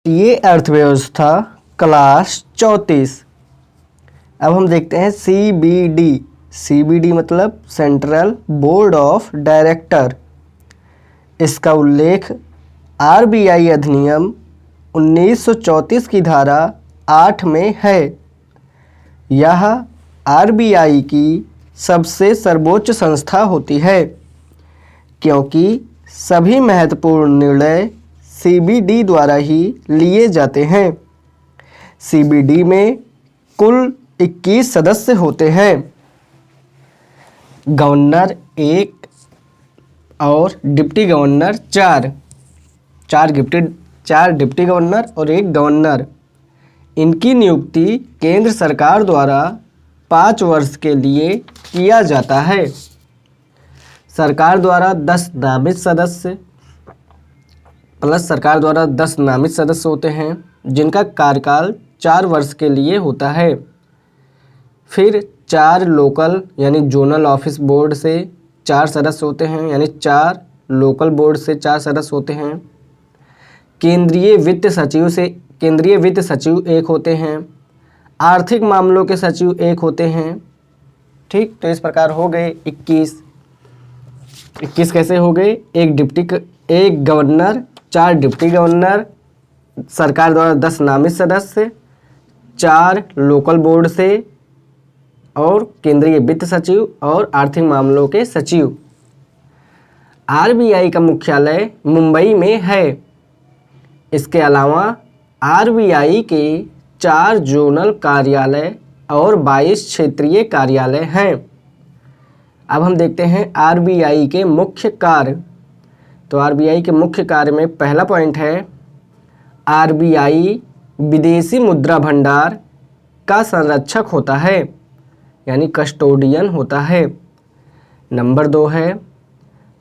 ये अर्थव्यवस्था क्लास 34। अब हम देखते हैं CBD। CBD मतलब सेंट्रल बोर्ड ऑफ डायरेक्टर। इसका उल्लेख RBI अधिनियम 1934 की धारा 8 में है। यह RBI की सबसे सर्वोच्च संस्था होती है क्योंकि सभी महत्वपूर्ण निर्णय CBD द्वारा ही लिए जाते हैं। CBD में कुल 21 सदस्य होते हैं। गवर्नर 1 और डिप्टी गवर्नर 4 डिप्टी गवर्नर और 1 गवर्नर। इनकी नियुक्ति केंद्र सरकार द्वारा 5 वर्ष के लिए किया जाता है। सरकार द्वारा 10 नामित सदस्य प्लस सरकार द्वारा 10 नामित सदस्य होते हैं जिनका कार्यकाल 4 वर्ष के लिए होता है। फिर 4 लोकल यानी जोनल ऑफिस बोर्ड से 4 सदस्य होते हैं, यानी 4 लोकल बोर्ड से 4 सदस्य होते हैं। केंद्रीय वित्त सचिव 1 होते हैं। आर्थिक मामलों के सचिव 1 होते हैं। ठीक, तो इस प्रकार हो गए 21 कैसे हो गए? एक गवर्नर, 4 डिप्टी गवर्नर, सरकार द्वारा 10 नामित सदस्य, 4 लोकल बोर्ड से और केंद्रीय वित्त सचिव और आर्थिक मामलों के सचिव। RBI का मुख्यालय मुंबई में है। इसके अलावा RBI के 4 जोनल कार्यालय और 22 क्षेत्रीय कार्यालय हैं। अब हम देखते हैं RBI के मुख्य कार्य। तो RBI के मुख्य कार्य में पहला पॉइंट है RBI विदेशी मुद्रा भंडार का संरक्षक होता है, यानी कस्टोडियन होता है। नंबर 2 है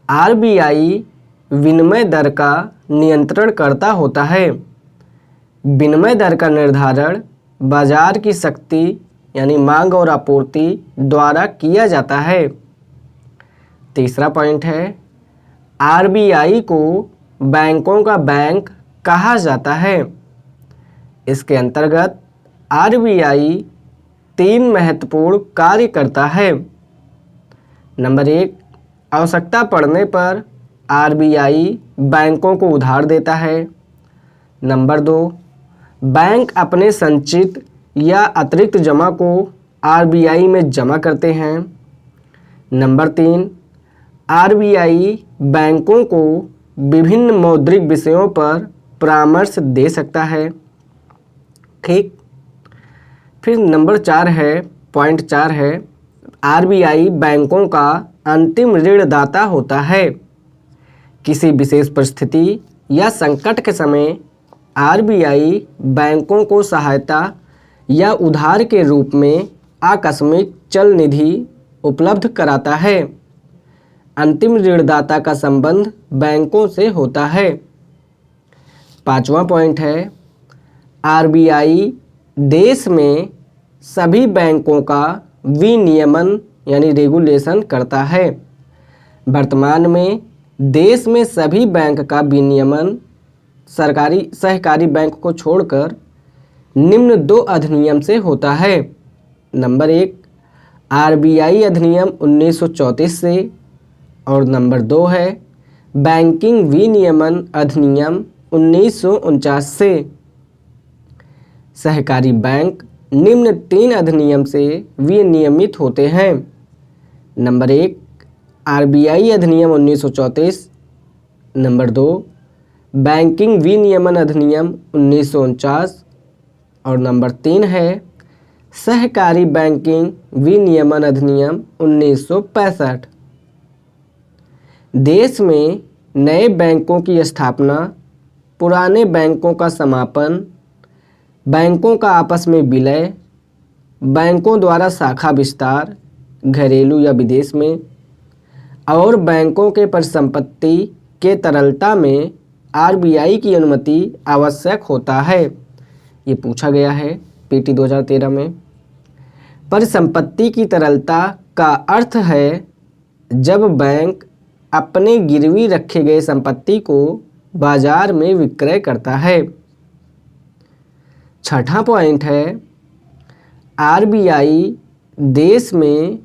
RBI विनिमय दर का नियंत्रणकर्ता होता है। विनिमय दर का निर्धारण बाजार की शक्ति यानी मांग और आपूर्ति द्वारा किया जाता है। तीसरा पॉइंट है RBI को बैंकों का बैंक कहा जाता है। इसके अंतर्गत RBI 3 महत्वपूर्ण कार्य करता है। नंबर 1, आवश्यकता पड़ने पर RBI बैंकों को उधार देता है। नंबर 2, बैंक अपने संचित या अतिरिक्त जमा को RBI में जमा करते हैं। नंबर 3, RBI बैंकों को विभिन्न मौद्रिक विषयों पर परामर्श दे सकता है। ठीक, फिर नंबर 4 है, पॉइंट 4 है RBI बैंकों का अंतिम ऋणदाता होता है। किसी विशेष परिस्थिति या संकट के समय RBI बैंकों को सहायता या उधार के रूप में आकस्मिक चल निधि उपलब्ध कराता है। अंतिम ऋणदाता का संबंध बैंकों से होता है। 5वां पॉइंट है RBI देश में सभी बैंकों का विनियमन यानी रेगुलेशन करता है। वर्तमान में देश में सभी बैंक का विनियमन सहकारी बैंक को छोड़कर निम्न 2 अधिनियम से होता है। नंबर 1 RBI अधिनियम 1934 से और नंबर 2 है बैंकिंग विनियमन अधिनियम 1949 से। सहकारी बैंक निम्न 3 अधिनियम से विनियमित होते हैं। नंबर 1 RBI अधिनियम 1934, नंबर 2 बैंकिंग विनियमन अधिनियम 1949 और नंबर 3 है सहकारी बैंकिंग विनियमन अधिनियम 1965। देश में नए बैंकों की स्थापना, पुराने बैंकों का समापन, बैंकों का आपस में विलय, बैंकों द्वारा शाखा विस्तार घरेलू या विदेश में और बैंकों के परिसंपत्ति के तरलता में RBI की अनुमति आवश्यक होता है। ये पूछा गया है PT 2013 में। परिसंपत्ति की तरलता का अर्थ है जब बैंक अपने गिरवी रखे गए संपत्ति को बाजार में विक्रय करता है। छठा पॉइंट है, आरबीआई देश में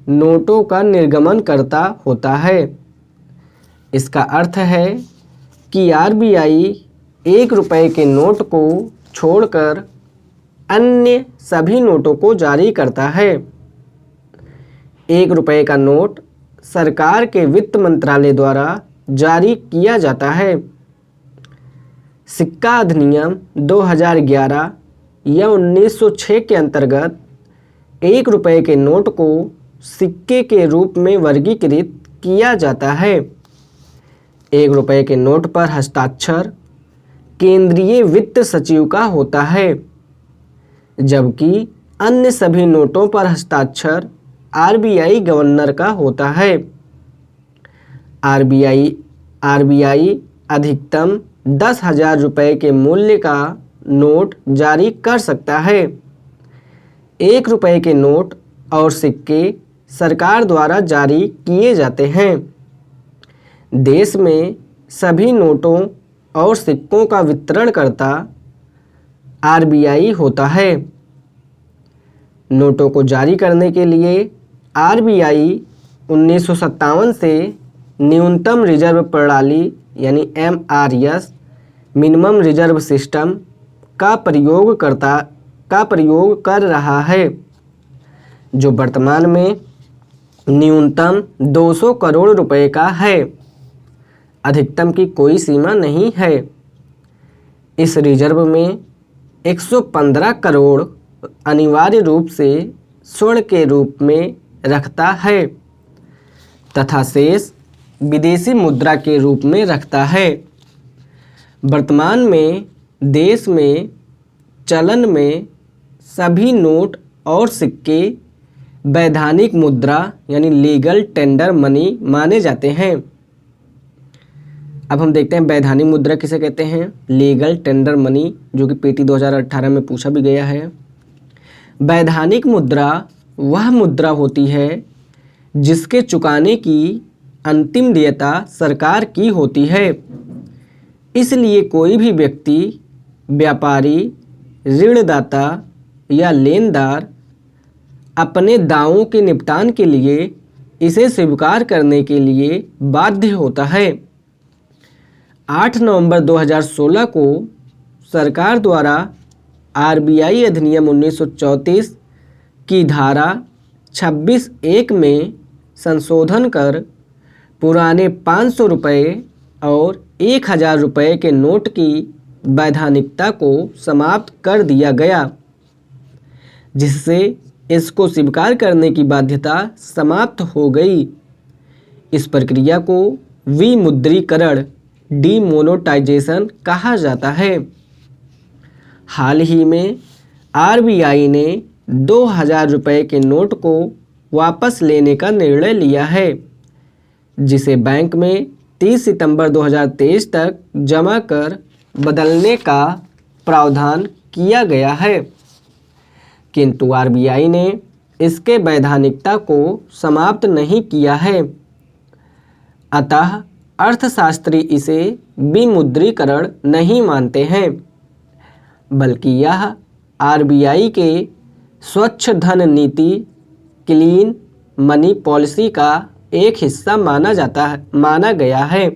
नोटों का निर्गमन करता होता है। इसका अर्थ है कि आरबीआई 1 रुपये के नोट को छोड़कर अन्य सभी नोटों को जारी करता है। 1 रुपये का नोट सरकार के वित्त मंत्रालय द्वारा जारी किया जाता है। सिक्का अधिनियम 2011 या 1906 के अंतर्गत 1 रुपये के नोट को सिक्के के रूप में वर्गीकृत किया जाता है। 1 रुपये के नोट पर हस्ताक्षर केंद्रीय वित्त सचिव का होता है, जबकि अन्य सभी नोटों पर हस्ताक्षर आरबीआई गवर्नर का होता है। आरबीआई अधिकतम 10,000 रुपये के मूल्य का नोट जारी कर सकता है। 1 रुपये के नोट और सिक्के सरकार द्वारा जारी किए जाते हैं। देश में सभी नोटों और सिक्कों का वितरणकर्ता आरबीआई होता है। नोटों को जारी करने के लिए आरबीआई 1957 से न्यूनतम रिजर्व प्रणाली यानी MRS मिनिमम रिजर्व सिस्टम का प्रयोग कर रहा है, जो वर्तमान में न्यूनतम 200 करोड़ रुपए का है। अधिकतम की कोई सीमा नहीं है। इस रिजर्व में 115 करोड़ अनिवार्य रूप से स्वर्ण के रूप में रखता है तथा शेष विदेशी मुद्रा के रूप में रखता है। वर्तमान में देश में चलन में सभी नोट और सिक्के वैधानिक मुद्रा यानी लीगल टेंडर मनी माने जाते हैं। अब हम देखते हैं वैधानिक मुद्रा किसे कहते हैं। लीगल टेंडर मनी, जो कि पीटी 2018 में पूछा भी गया है। वैधानिक मुद्रा वह मुद्रा होती है जिसके चुकाने की अंतिम देयता सरकार की होती है। इसलिए कोई भी व्यक्ति, व्यापारी, ऋणदाता या लेनदार अपने दावों के निपटान के लिए इसे स्वीकार करने के लिए बाध्य होता है। 8 नवंबर 2016 को सरकार द्वारा आरबीआई अधिनियम 1934 की धारा 26(1) में संशोधन कर पुराने 500 रुपये और 1000 रुपये के नोट की वैधानिकता को समाप्त कर दिया गया, जिससे इसको स्वीकार करने की बाध्यता समाप्त हो गई। इस प्रक्रिया को विमुद्रीकरण डीमोनेटाइजेशन कहा जाता है। हाल ही में आरबीआई ने 2000 रुपये के नोट को वापस लेने का निर्णय लिया है, जिसे बैंक में 30 सितंबर 2023 तक जमा कर बदलने का प्रावधान किया गया है, किंतु आरबीआई ने इसके वैधानिकता को समाप्त नहीं किया है। अतः अर्थशास्त्री इसे विमुद्रीकरण नहीं मानते हैं, बल्कि यह आरबीआई के स्वच्छ धन नीति क्लीन मनी पॉलिसी का एक हिस्सा माना गया है,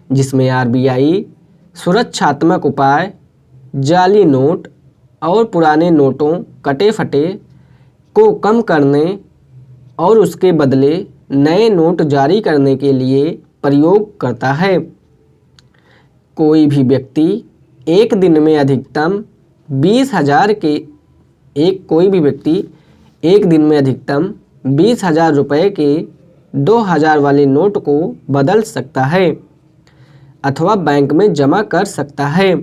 जिसमें आरबीआई सुरक्षात्मक उपाय, जाली नोट और पुराने नोटों कटे फटे को कम करने और उसके बदले नए नोट जारी करने के लिए प्रयोग करता है। कोई भी व्यक्ति एक दिन में अधिकतम 20,000 रुपये के 2000 वाले नोट को बदल सकता है अथवा बैंक में जमा कर सकता है।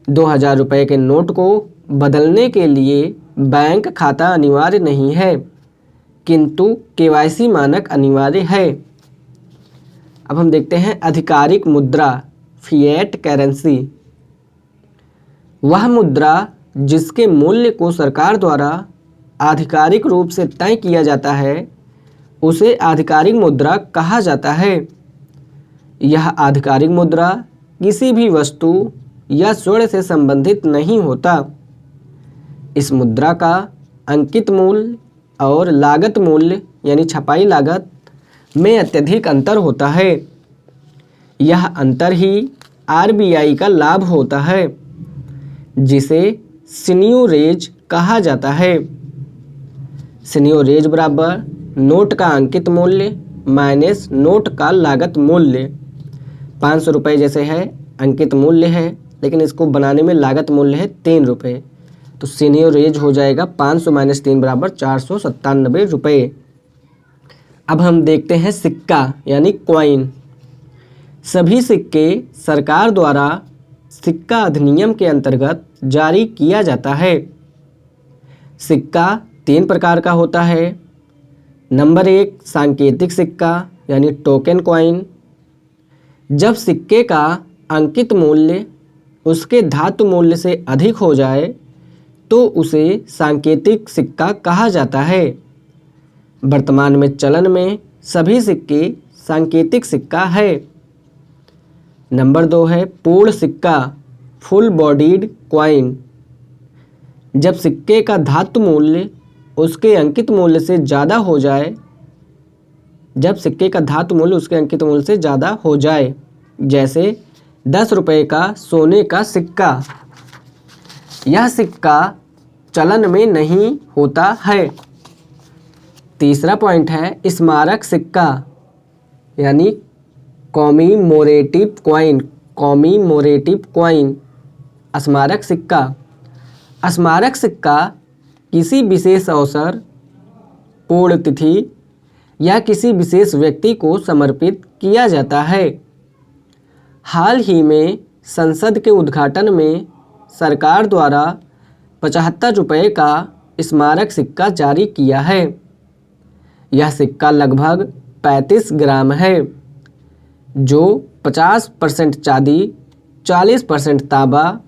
2000 रुपये के नोट को बदलने के लिए बैंक खाता अनिवार्य नहीं है, किंतु केवाईसी मानक अनिवार्य है। अब हम देखते हैं आधिकारिक मुद्रा फिएट करेंसी। वह मुद्रा जिसके मूल्य को सरकार द्वारा आधिकारिक रूप से तय किया जाता है, उसे आधिकारिक मुद्रा कहा जाता है। यह आधिकारिक मुद्रा किसी भी वस्तु या स्वर्ण से संबंधित नहीं होता। इस मुद्रा का अंकित मूल्य और लागत मूल्य यानी छपाई लागत में अत्यधिक अंतर होता है। यह अंतर ही आरबीआई का लाभ होता है, जिसे सीनियोरेज कहा जाता है। सीनियोरेज बराबर नोट का अंकित मूल्य माइनस नोट का लागत मूल्य। 500 रुपये जैसे है अंकित मूल्य है, लेकिन इसको बनाने में लागत मूल्य है 3 रुपये, तो सीनियोरेज हो जाएगा 500 माइनस 3 बराबर 497 रुपये। अब हम देखते हैं सिक्का यानी कॉइन। सभी सिक्के सरकार द्वारा सिक्का अधिनियम के अंतर्गत जारी किया जाता है। सिक्का 3 प्रकार का होता है। नंबर 1 सांकेतिक सिक्का यानी टोकन कॉइन। जब सिक्के का अंकित मूल्य उसके धातु मूल्य से अधिक हो जाए तो उसे सांकेतिक सिक्का कहा जाता है। वर्तमान में चलन में सभी सिक्के सांकेतिक सिक्का है। नंबर 2 है पूर्ण सिक्का फुल बॉडीड कॉइन। जब सिक्के का धातु मूल्य उसके अंकित मूल्य से ज़्यादा हो जाए, जैसे 10 रुपये का सोने का सिक्का, यह सिक्का चलन में नहीं होता है। तीसरा पॉइंट है स्मारक सिक्का यानी कॉमीमोरेटिव कॉइन। स्मारक सिक्का किसी विशेष अवसर, पुण्यतिथि या किसी विशेष व्यक्ति को समर्पित किया जाता है। हाल ही में संसद के उद्घाटन में सरकार द्वारा 75 रुपये का स्मारक सिक्का जारी किया है। यह सिक्का लगभग 35 ग्राम है, जो 50% चांदी, 40% तांबा,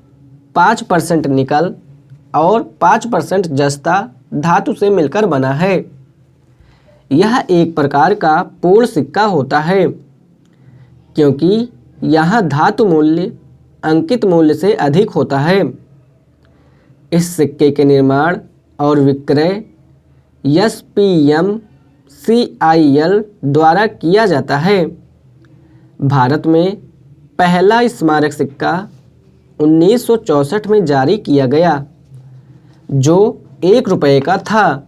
5% निकल और 5% जस्ता धातु से मिलकर बना है। यह एक प्रकार का पूर्ण सिक्का होता है, क्योंकि यहाँ धातु मूल्य अंकित मूल्य से अधिक होता है। इस सिक्के के निर्माण और विक्रय SPMCIL द्वारा किया जाता है। भारत में पहला स्मारक सिक्का 1964 में जारी किया गया, जो 1 रुपये का था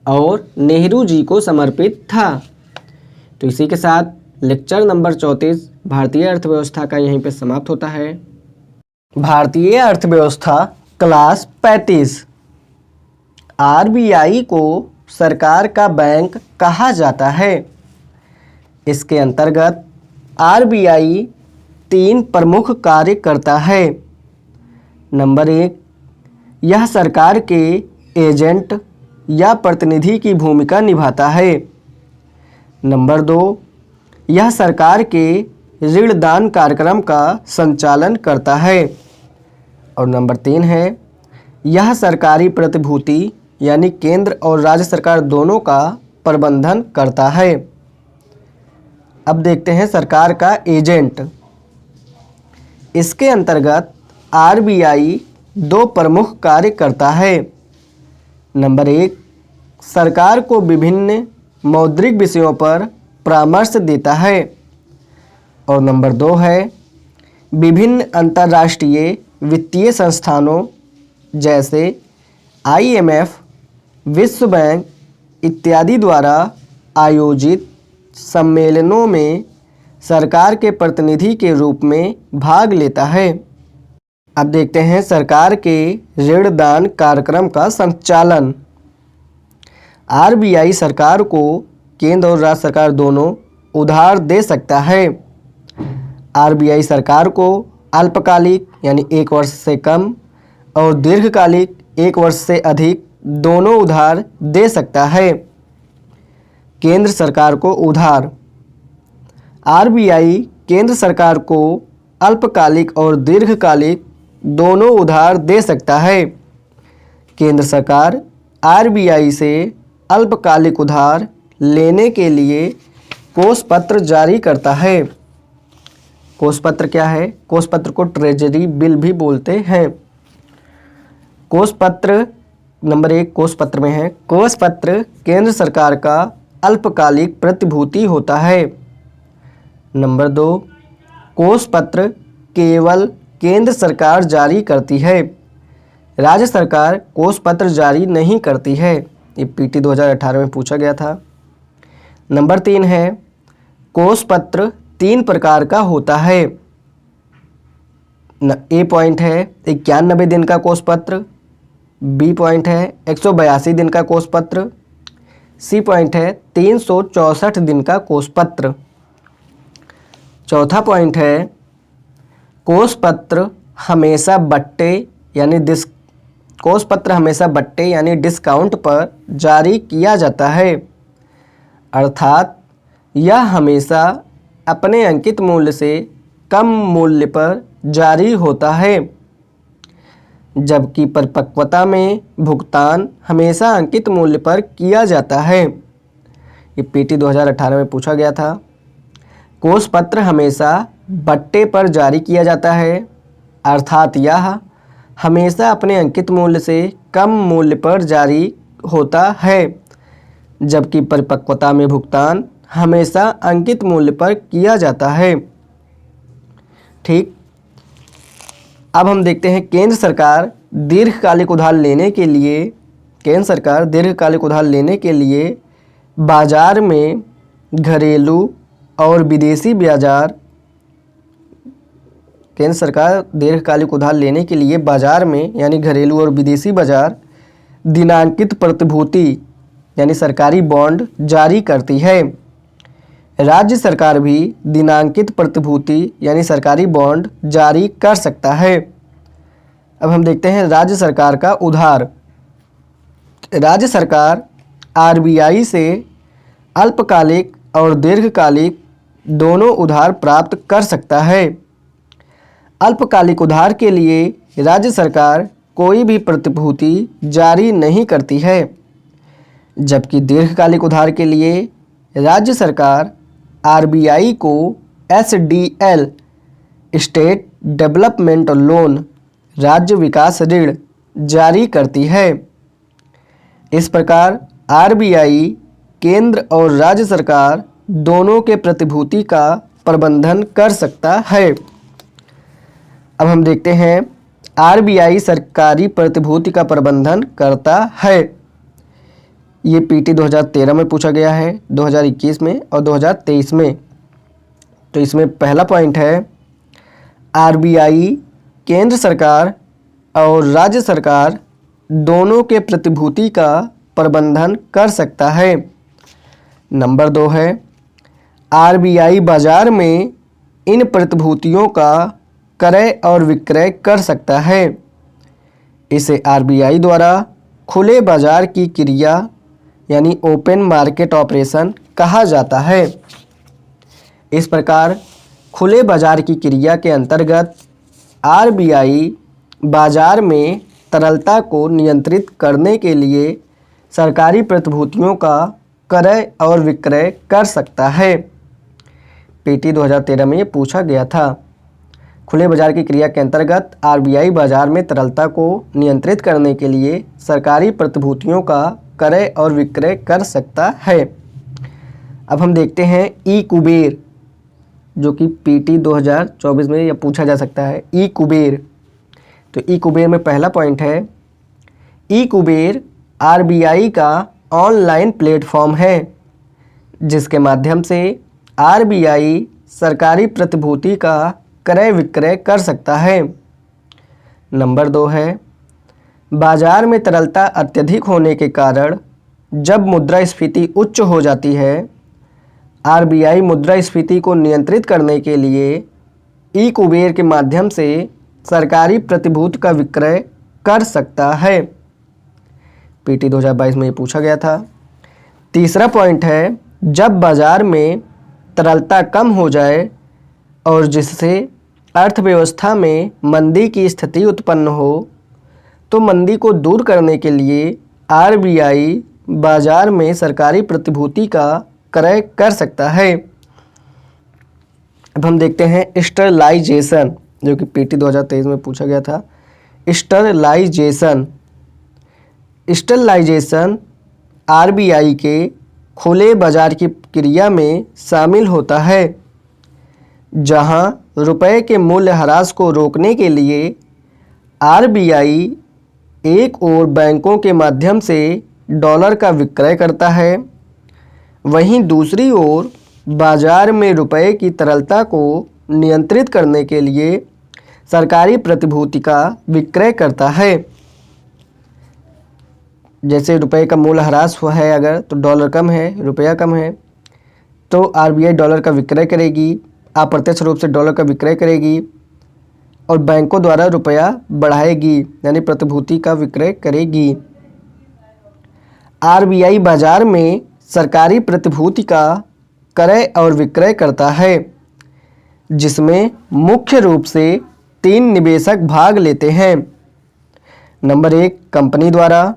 और नेहरू जी को समर्पित था। तो इसी के साथ लेक्चर नंबर 34 भारतीय अर्थव्यवस्था का यहीं पे समाप्त होता है। भारतीय अर्थव्यवस्था क्लास 35। आरबीआई को सरकार का बैंक कहा जाता है। इसके अंतर्गत आरबीआई 3 प्रमुख कार्य करता है। नंबर 1, यह सरकार के एजेंट या प्रतिनिधि की भूमिका निभाता है। नंबर 2, यह सरकार के ऋण दान कार्यक्रम का संचालन करता है। और नंबर 3 है, यह सरकारी प्रतिभूति यानी केंद्र और राज्य सरकार दोनों का प्रबंधन करता है। अब देखते हैं सरकार का एजेंट। इसके अंतर्गत आरबीआई 2 प्रमुख कार्य करता है। नंबर 1, सरकार को विभिन्न मौद्रिक विषयों पर परामर्श देता है। और नंबर 2 है, विभिन्न अंतर्राष्ट्रीय वित्तीय संस्थानों जैसे IMF, विश्व बैंक इत्यादि द्वारा आयोजित सम्मेलनों में सरकार के प्रतिनिधि के रूप में भाग लेता है। अब देखते हैं सरकार के ऋण दान कार्यक्रम का संचालन। आरबीआई सरकार को केंद्र और राज्य सरकार दोनों उधार दे सकता है। आरबीआई सरकार को अल्पकालिक यानी 1 वर्ष से कम और दीर्घकालिक 1 वर्ष से अधिक दोनों उधार दे सकता है। केंद्र सरकार को उधार। आरबीआई केंद्र सरकार को अल्पकालिक और दीर्घकालिक दोनों उधार दे सकता है। केंद्र सरकार आरबीआई से अल्पकालिक उधार लेने के लिए कोष पत्र जारी करता है। कोष पत्र क्या है? कोष पत्र को ट्रेजरी बिल भी बोलते हैं। कोष पत्र नंबर 1 कोष पत्र में है, कोष पत्र केंद्र सरकार का अल्पकालिक प्रतिभूति होता है। नंबर 2 कोष पत्र केवल केंद्र सरकार जारी करती है, राज्य सरकार कोष पत्र जारी नहीं करती है। ये पीटी 2018 में पूछा गया था। नंबर 3 है, कोष पत्र 3 प्रकार का होता है। ए पॉइंट है 91 दिन का कोष पत्र, बी पॉइंट है 182 दिन का कोष पत्र, सी पॉइंट है 364 दिन का कोष पत्र। चौथा पॉइंट है, कोष पत्र हमेशा बट्टे यानी डिस्काउंट पर जारी किया जाता है, अर्थात यह हमेशा अपने अंकित मूल्य से कम मूल्य पर जारी होता है, जबकि परिपक्वता में भुगतान हमेशा अंकित मूल्य पर किया जाता है। ये पीटी 2018 में पूछा गया था। कोष पत्र हमेशा बट्टे पर जारी किया जाता है, अर्थात यह हमेशा अपने अंकित मूल्य से कम मूल्य पर जारी होता है, जबकि परिपक्वता में भुगतान हमेशा अंकित मूल्य पर किया जाता है। ठीक, अब हम देखते हैं केंद्र सरकार दीर्घकालिक उधार लेने के लिए बाजार में घरेलू और विदेशी बाजार केंद्र सरकार दीर्घकालिक उधार लेने के लिए बाजार में यानी घरेलू और विदेशी बाजार दिनांकित प्रतिभूति यानी सरकारी बॉन्ड जारी करती है। राज्य सरकार भी दिनांकित प्रतिभूति यानी सरकारी बॉन्ड जारी कर सकता है। अब हम देखते हैं राज्य सरकार का उधार। राज्य सरकार आरबीआई से अल्पकालिक और दीर्घकालिक दोनों उधार प्राप्त कर सकता है। अल्पकालिक उधार के लिए राज्य सरकार कोई भी प्रतिभूति जारी नहीं करती है, जबकि दीर्घकालिक उधार के लिए राज्य सरकार आरबीआई को एसडीएल स्टेट डेवलपमेंट लोन राज्य विकास ऋण जारी करती है। इस प्रकार आरबीआई केंद्र और राज्य सरकार दोनों के प्रतिभूति का प्रबंधन कर सकता है। अब हम देखते हैं आरबीआई सरकारी प्रतिभूति का प्रबंधन करता है। ये पीटी 2013 में पूछा गया है, 2021 में और 2023 में। तो इसमें पहला पॉइंट है, आरबीआई केंद्र सरकार और राज्य सरकार दोनों के प्रतिभूति का प्रबंधन कर सकता है। नंबर 2 है, आरबीआई बाजार में इन प्रतिभूतियों का क्रय और विक्रय कर सकता है। इसे आरबीआई द्वारा खुले बाजार की क्रिया यानी ओपन मार्केट ऑपरेशन कहा जाता है। इस प्रकार खुले बाजार की क्रिया के अंतर्गत आरबीआई बाजार में तरलता को नियंत्रित करने के लिए सरकारी प्रतिभूतियों का क्रय और विक्रय कर सकता है। पीटी 2013 में ये पूछा गया था। खुले बाजार की क्रिया के अंतर्गत आरबीआई बाजार में तरलता को नियंत्रित करने के लिए सरकारी प्रतिभूतियों का क्रय और विक्रय कर सकता है। अब हम देखते हैं ई कुबेर, जो कि पीटी 2024 में यह पूछा जा सकता है। ई कुबेर, तो ई कुबेर में पहला पॉइंट है, ई कुबेर आरबीआई का ऑनलाइन प्लेटफॉर्म है, जिसके माध्यम से आरबीआई सरकारी प्रतिभूति का क्रय विक्रय कर सकता है। नंबर 2 है, बाजार में तरलता अत्यधिक होने के कारण जब मुद्रास्फीति उच्च हो जाती है, आरबीआई मुद्रास्फीति को नियंत्रित करने के लिए ई कुबेर के माध्यम से सरकारी प्रतिभूति का विक्रय कर सकता है। पीटी 2022 में ये पूछा गया था। तीसरा पॉइंट है, जब बाजार में तरलता कम हो जाए और जिससे अर्थव्यवस्था में मंदी की स्थिति उत्पन्न हो, तो मंदी को दूर करने के लिए आरबीआई बाजार में सरकारी प्रतिभूति का क्रय कर सकता है। अब हम देखते हैं स्टरलाइजेशन, जो कि पीटी 2023 में पूछा गया था। स्टरलाइजेशन आरबीआई के खुले बाजार की क्रिया में शामिल होता है, जहां रुपए के मूल्यह्रास को रोकने के लिए आरबीआई एक ओर बैंकों के माध्यम से डॉलर का विक्रय करता है, वहीं दूसरी ओर बाजार में रुपए की तरलता को नियंत्रित करने के लिए सरकारी प्रतिभूति का विक्रय करता है। जैसे रुपए का मूल्यह्रास हुआ है अगर, तो डॉलर कम है, रुपया कम है, तो आरबीआई डॉलर का विक्रय करेगी, अप्रत्यक्ष रूप से डॉलर का विक्रय करेगी और बैंकों द्वारा रुपया बढ़ाएगी, यानी प्रतिभूति का विक्रय करेगी। आरबीआई बाजार में सरकारी प्रतिभूति का क्रय और विक्रय करता है, जिसमें मुख्य रूप से 3 निवेशक भाग लेते हैं। नंबर 1, कंपनी द्वारा,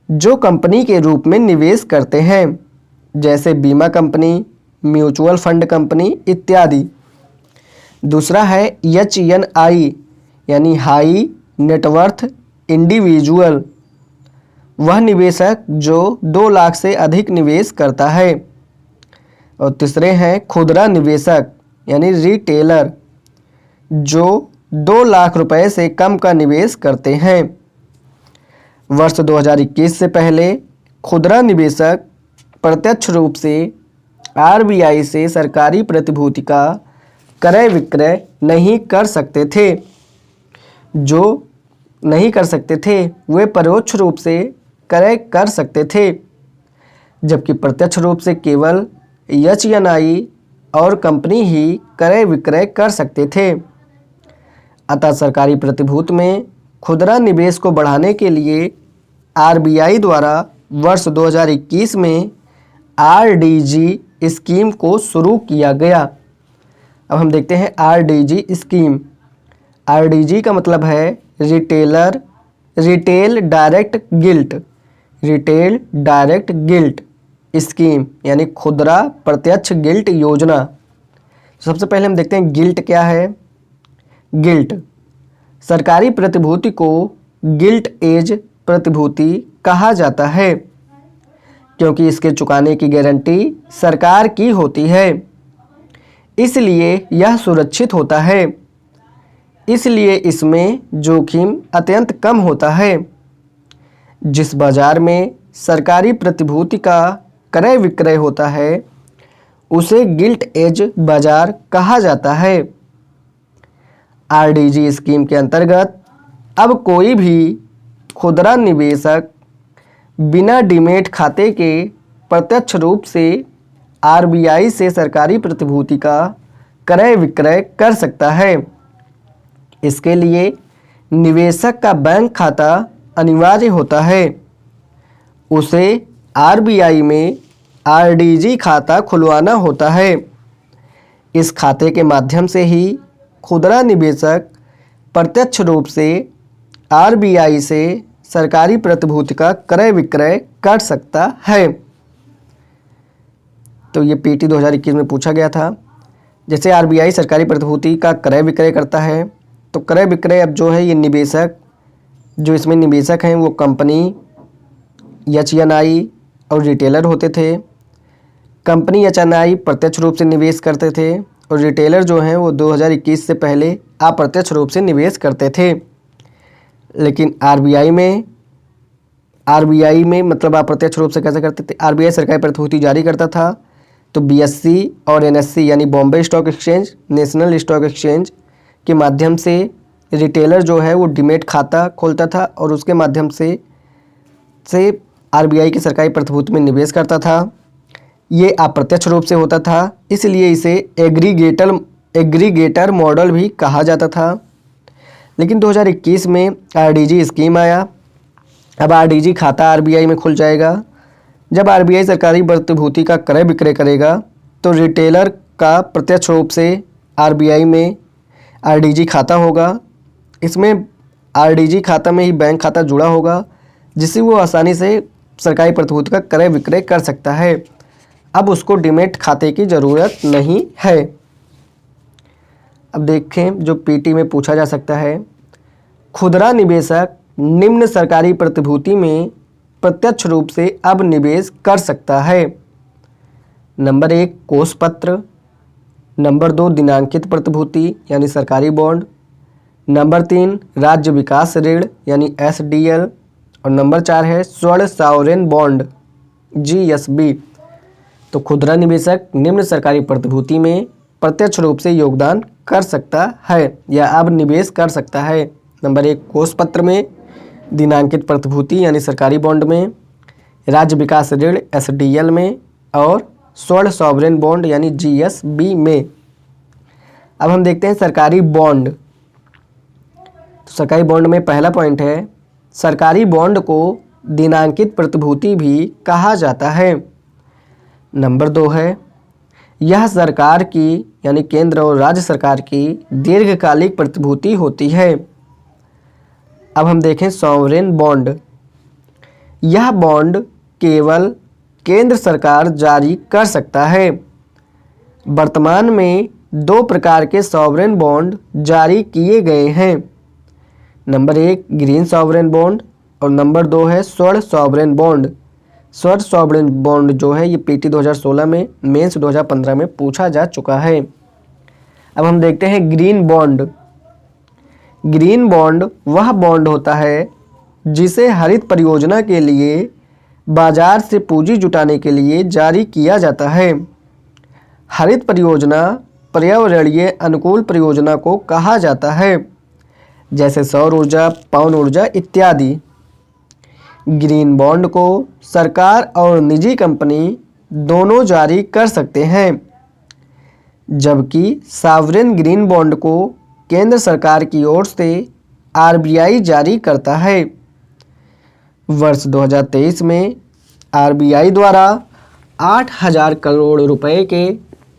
जो कंपनी के रूप में निवेश करते हैं, जैसे बीमा कंपनी, म्यूचुअल फंड कंपनी इत्यादि। दूसरा है HNI, यानी हाई नेटवर्थ इंडिविजुअल, वह निवेशक जो 2 लाख से अधिक निवेश करता है। और तीसरे हैं खुदरा निवेशक, यानी रिटेलर, जो 2 लाख रुपए से कम का निवेश करते हैं। वर्ष 2021 से पहले खुदरा निवेशक प्रत्यक्ष रूप से आरबीआई से सरकारी प्रतिभूति का क्रय विक्रय नहीं कर सकते थे। जो नहीं कर सकते थे वे परोक्ष रूप से क्रय कर सकते थे, जबकि प्रत्यक्ष रूप से केवल HNI और कंपनी ही क्रय विक्रय कर सकते थे। अतः सरकारी प्रतिभूति में खुदरा निवेश को बढ़ाने के लिए आरबीआई द्वारा वर्ष 2021 में आरडीजी स्कीम को शुरू किया गया। अब हम देखते हैं आरडीजी स्कीम। आरडीजी का मतलब है रिटेल डायरेक्ट गिल्ट स्कीम, यानी खुदरा प्रत्यक्ष गिल्ट योजना। सबसे पहले हम देखते हैं गिल्ट क्या है। गिल्ट, सरकारी प्रतिभूति को गिल्ट एज प्रतिभूति कहा जाता है, क्योंकि इसके चुकाने की गारंटी सरकार की होती है, इसलिए यह सुरक्षित होता है, इसलिए इसमें जोखिम अत्यंत कम होता है। जिस बाजार में सरकारी प्रतिभूति का क्रय विक्रय होता है उसे गिल्ट एज बाजार कहा जाता है। आरडीजी स्कीम के अंतर्गत अब कोई भी खुदरा निवेशक बिना डीमैट खाते के प्रत्यक्ष रूप से आरबीआई से सरकारी प्रतिभूति का क्रय विक्रय कर सकता है। इसके लिए निवेशक का बैंक खाता अनिवार्य होता है। उसे आरबीआई में आरडीजी खाता खुलवाना होता है। इस खाते के माध्यम से ही खुदरा निवेशक प्रत्यक्ष रूप से आरबीआई से सरकारी प्रतिभूति का क्रय विक्रय कर सकता है। तो ये पीटी 2021 में पूछा गया था। जैसे आरबीआई सरकारी प्रतिभूति का क्रय विक्रय करता है, तो क्रय विक्रय अब जो है ये निवेशक, जो इसमें निवेशक हैं वो कंपनी, HNI और रिटेलर होते थे। कंपनी HNI प्रत्यक्ष रूप से निवेश करते थे और रिटेलर जो हैं वो 2021 से पहले अप्रत्यक्ष रूप से निवेश करते थे। लेकिन आरबीआई में मतलब अप्रत्यक्ष रूप से कैसे करते थे, आरबीआई सरकारी प्रतिभूति जारी करता था, तो BSE और NSE यानी Bombay stock exchange, national stock exchange के माध्यम से रिटेलर जो है वो डीमैट खाता खोलता था और उसके माध्यम से आरबीआई की सरकारी प्रतिभूति में निवेश करता था। ये अप्रत्यक्ष रूप से होता था, इसलिए इसे एग्रीगेटर मॉडल भी कहा जाता था। लेकिन 2021 में आरडीजी स्कीम आया। अब आरडीजी खाता आरबीआई में खुल जाएगा। जब आरबीआई सरकारी प्रतिभूति का क्रय विक्रय करेगा तो रिटेलर का प्रत्यक्ष रूप से आरबीआई में आरडीजी खाता होगा। इसमें आरडीजी खाता में ही बैंक खाता जुड़ा होगा, जिससे वो आसानी से सरकारी प्रतिभूति का क्रय विक्रय कर सकता है। अब उसको डीमैट खाते की ज़रूरत नहीं है। अब देखें जो पीटी में पूछा जा सकता है, खुदरा निवेशक निम्न सरकारी प्रतिभूति में प्रत्यक्ष रूप से अब निवेश कर सकता है। नंबर 1 कोष पत्र, नंबर 2 दिनांकित प्रतिभूति यानी सरकारी बॉन्ड, नंबर 3 राज्य विकास ऋण यानी एसडीएल, और नंबर 4 है स्वर्ण सॉवरेन बॉन्ड जीएसबी। तो खुदरा निवेशक निम्न सरकारी प्रतिभूति में प्रत्यक्ष रूप से योगदान कर सकता है या अब निवेश कर सकता है। नंबर 1 कोष पत्र में, दिनांकित प्रतिभूति यानी सरकारी बॉन्ड में, राज्य विकास ऋण एसडीएल में, और स्वर्ण सॉवरेन बॉन्ड यानी जीएसबी में। अब हम देखते हैं सरकारी बॉन्ड। तो सरकारी बॉन्ड में पहला पॉइंट है, सरकारी बॉन्ड को दिनांकित प्रतिभूति भी कहा जाता है। नंबर 2 है, यह सरकार की यानी केंद्र और राज्य सरकार की दीर्घकालिक प्रतिभूति होती है। अब हम देखें सॉवरेन बॉन्ड। यह बॉन्ड केवल केंद्र सरकार जारी कर सकता है। वर्तमान में 2 प्रकार के सॉवरेन बॉन्ड जारी किए गए हैं। नंबर 1 ग्रीन सॉवरेन बॉन्ड और नंबर 2 है स्वर्ण सॉवरेन बॉन्ड। स्वर्ण सॉवरेन बॉन्ड जो है ये पीटी 2016 में, मेंस 2015 में पूछा जा चुका है। अब हम देखते हैं ग्रीन बॉन्ड। ग्रीन बॉन्ड वह बॉन्ड होता है जिसे हरित परियोजना के लिए बाजार से पूंजी जुटाने के लिए जारी किया जाता है। हरित परियोजना पर्यावरणीय अनुकूल परियोजना को कहा जाता है, जैसे सौर ऊर्जा, पवन ऊर्जा इत्यादि। ग्रीन बॉन्ड को सरकार और निजी कंपनी दोनों जारी कर सकते हैं, जबकि सॉवरेन ग्रीन बॉन्ड को केंद्र सरकार की ओर से आरबीआई जारी करता है। वर्ष 2023 में आरबीआई द्वारा 8,000 करोड़ रुपए के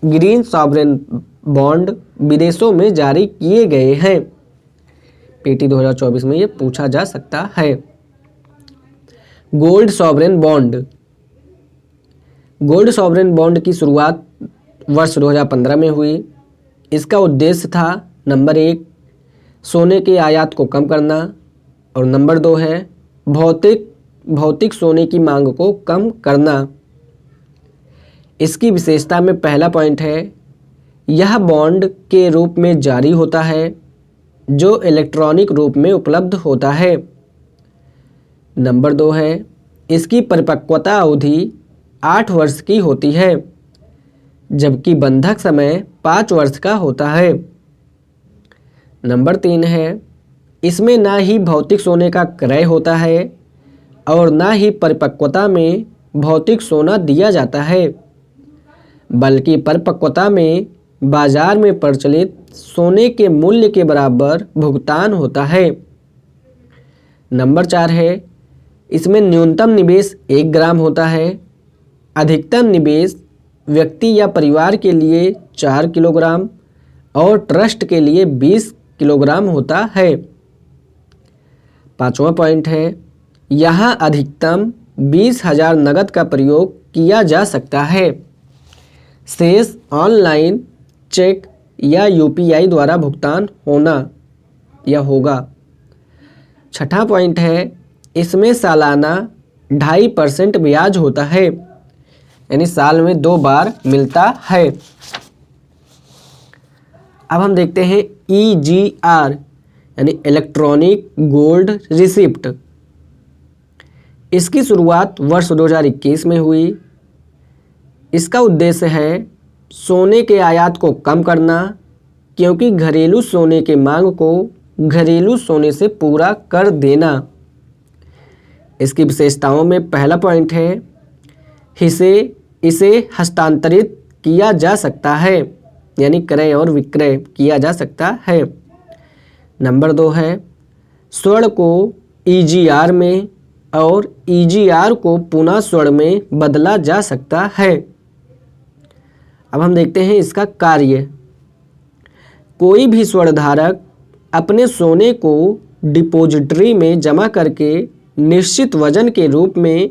ग्रीन सॉवरेन बॉन्ड विदेशों में जारी किए गए हैं। पीटी 2024 में ये पूछा जा सकता है। Gold sovereign bond. Gold sovereign bond की शुरुआत वर्ष 2015 में हुई। इसका उद्देश्य था नंबर 1 सोने के आयात को कम करना और नंबर 2 है भौतिक सोने की मांग को कम करना। इसकी विशेषता में पहला पॉइंट है, यह बॉन्ड के रूप में जारी होता है जो इलेक्ट्रॉनिक रूप में उपलब्ध होता है। नंबर 2 है, इसकी परिपक्वता अवधि 8 वर्ष की होती है, जबकि बंधक समय 5 वर्ष का होता है। नंबर 3 है, इसमें ना ही भौतिक सोने का क्रय होता है और ना ही परिपक्वता में भौतिक सोना दिया जाता है, बल्कि परिपक्वता में बाजार में प्रचलित सोने के मूल्य के बराबर भुगतान होता है। नंबर 4 है, इसमें न्यूनतम निवेश 1 ग्राम होता है। अधिकतम निवेश व्यक्ति या परिवार के लिए 4 किलोग्राम और ट्रस्ट के लिए 20 किलोग्राम होता है। 5वां पॉइंट है, यहाँ अधिकतम 20,000 नकद का प्रयोग किया जा सकता है। शेष ऑनलाइन, चेक या यूपीआई द्वारा भुगतान होना या होगा। 6वां पॉइंट है, इसमें सालाना 2.5% ब्याज होता है, यानी साल में 2 बार मिलता है। अब हम देखते हैं EGR यानी इलेक्ट्रॉनिक गोल्ड रिसिप्ट। इसकी शुरुआत वर्ष 2021 में हुई। इसका उद्देश्य है सोने के आयात को कम करना, क्योंकि घरेलू सोने के मांग को घरेलू सोने से पूरा कर देना। इसकी विशेषताओं में पहला पॉइंट है, इसे हस्तांतरित किया जा सकता है, यानी क्रय और विक्रय किया जा सकता है। नंबर 2 है, स्वर्ण को EGR में और EGR को पुनः स्वर्ण में बदला जा सकता है। अब हम देखते हैं इसका कार्य। कोई भी स्वर्णधारक अपने सोने को डिपॉजिटरी में जमा करके निश्चित वजन के रूप में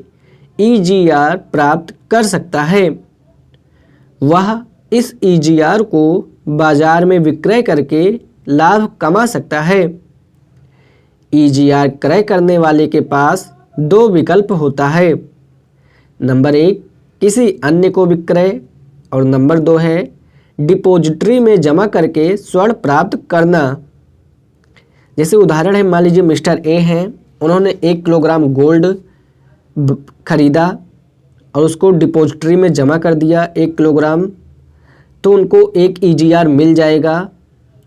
EGR प्राप्त कर सकता है। वह इस EGR को बाजार में विक्रय करके लाभ कमा सकता है। EGR क्रय करने वाले के पास दो विकल्प होता है। नंबर 1 किसी अन्य को विक्रय और नंबर 2 है डिपॉजिटरी में जमा करके स्वर्ण प्राप्त करना। जैसे उदाहरण है, मान लीजिए मिस्टर ए हैं, उन्होंने 1 किलोग्राम गोल्ड खरीदा और उसको डिपॉजिटरी में जमा कर दिया 1 किलोग्राम, तो उनको एक EGR मिल जाएगा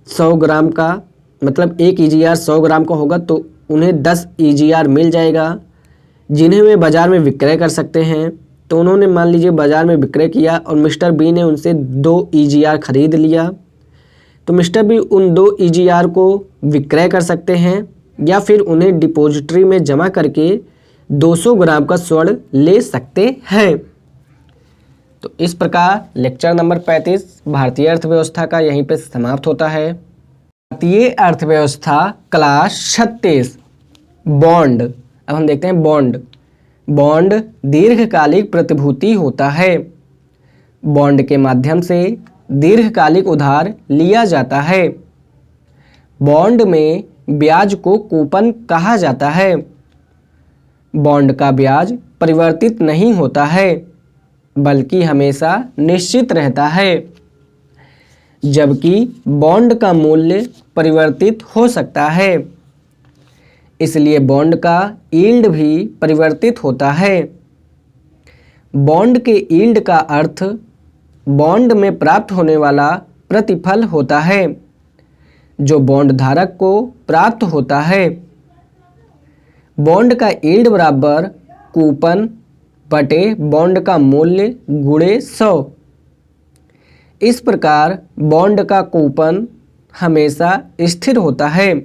100 ग्राम का, मतलब एक EGR 100 ग्राम का होगा तो उन्हें 10 EGR मिल जाएगा, जिन्हें वे बाज़ार में विक्रय कर सकते हैं। तो उन्होंने मान लीजिए बाज़ार में विक्रय किया और मिस्टर बी ने उनसे 2 EGR खरीद लिया, तो मिस्टर बी उन 2 EGR को विक्रय कर सकते हैं या फिर उन्हें डिपॉजिटरी में जमा करके 200 ग्राम का स्वर्ण ले सकते हैं। तो इस प्रकार लेक्चर नंबर 35 भारतीय अर्थव्यवस्था का यहीं पे समाप्त होता है। भारतीय अर्थव्यवस्था क्लास 36 बॉन्ड। अब हम देखते हैं बॉन्ड। बॉन्ड दीर्घकालिक प्रतिभूति होता है। बॉन्ड के माध्यम से दीर्घकालिक उधार लिया जाता है। बॉन्ड में ब्याज को कूपन कहा जाता है। बॉन्ड का ब्याज परिवर्तित नहीं होता है बल्कि हमेशा निश्चित रहता है, जबकि बॉन्ड का मूल्य परिवर्तित हो सकता है, इसलिए बॉन्ड का यील्ड भी परिवर्तित होता है। बॉन्ड के यील्ड का अर्थ बॉन्ड में प्राप्त होने वाला प्रतिफल होता है जो बॉन्ड धारक को प्राप्त होता है। बॉन्ड का यील्ड बराबर कूपन बटे बॉन्ड का मूल्य गुणे 100। इस प्रकार बॉन्ड का कूपन हमेशा स्थिर होता है,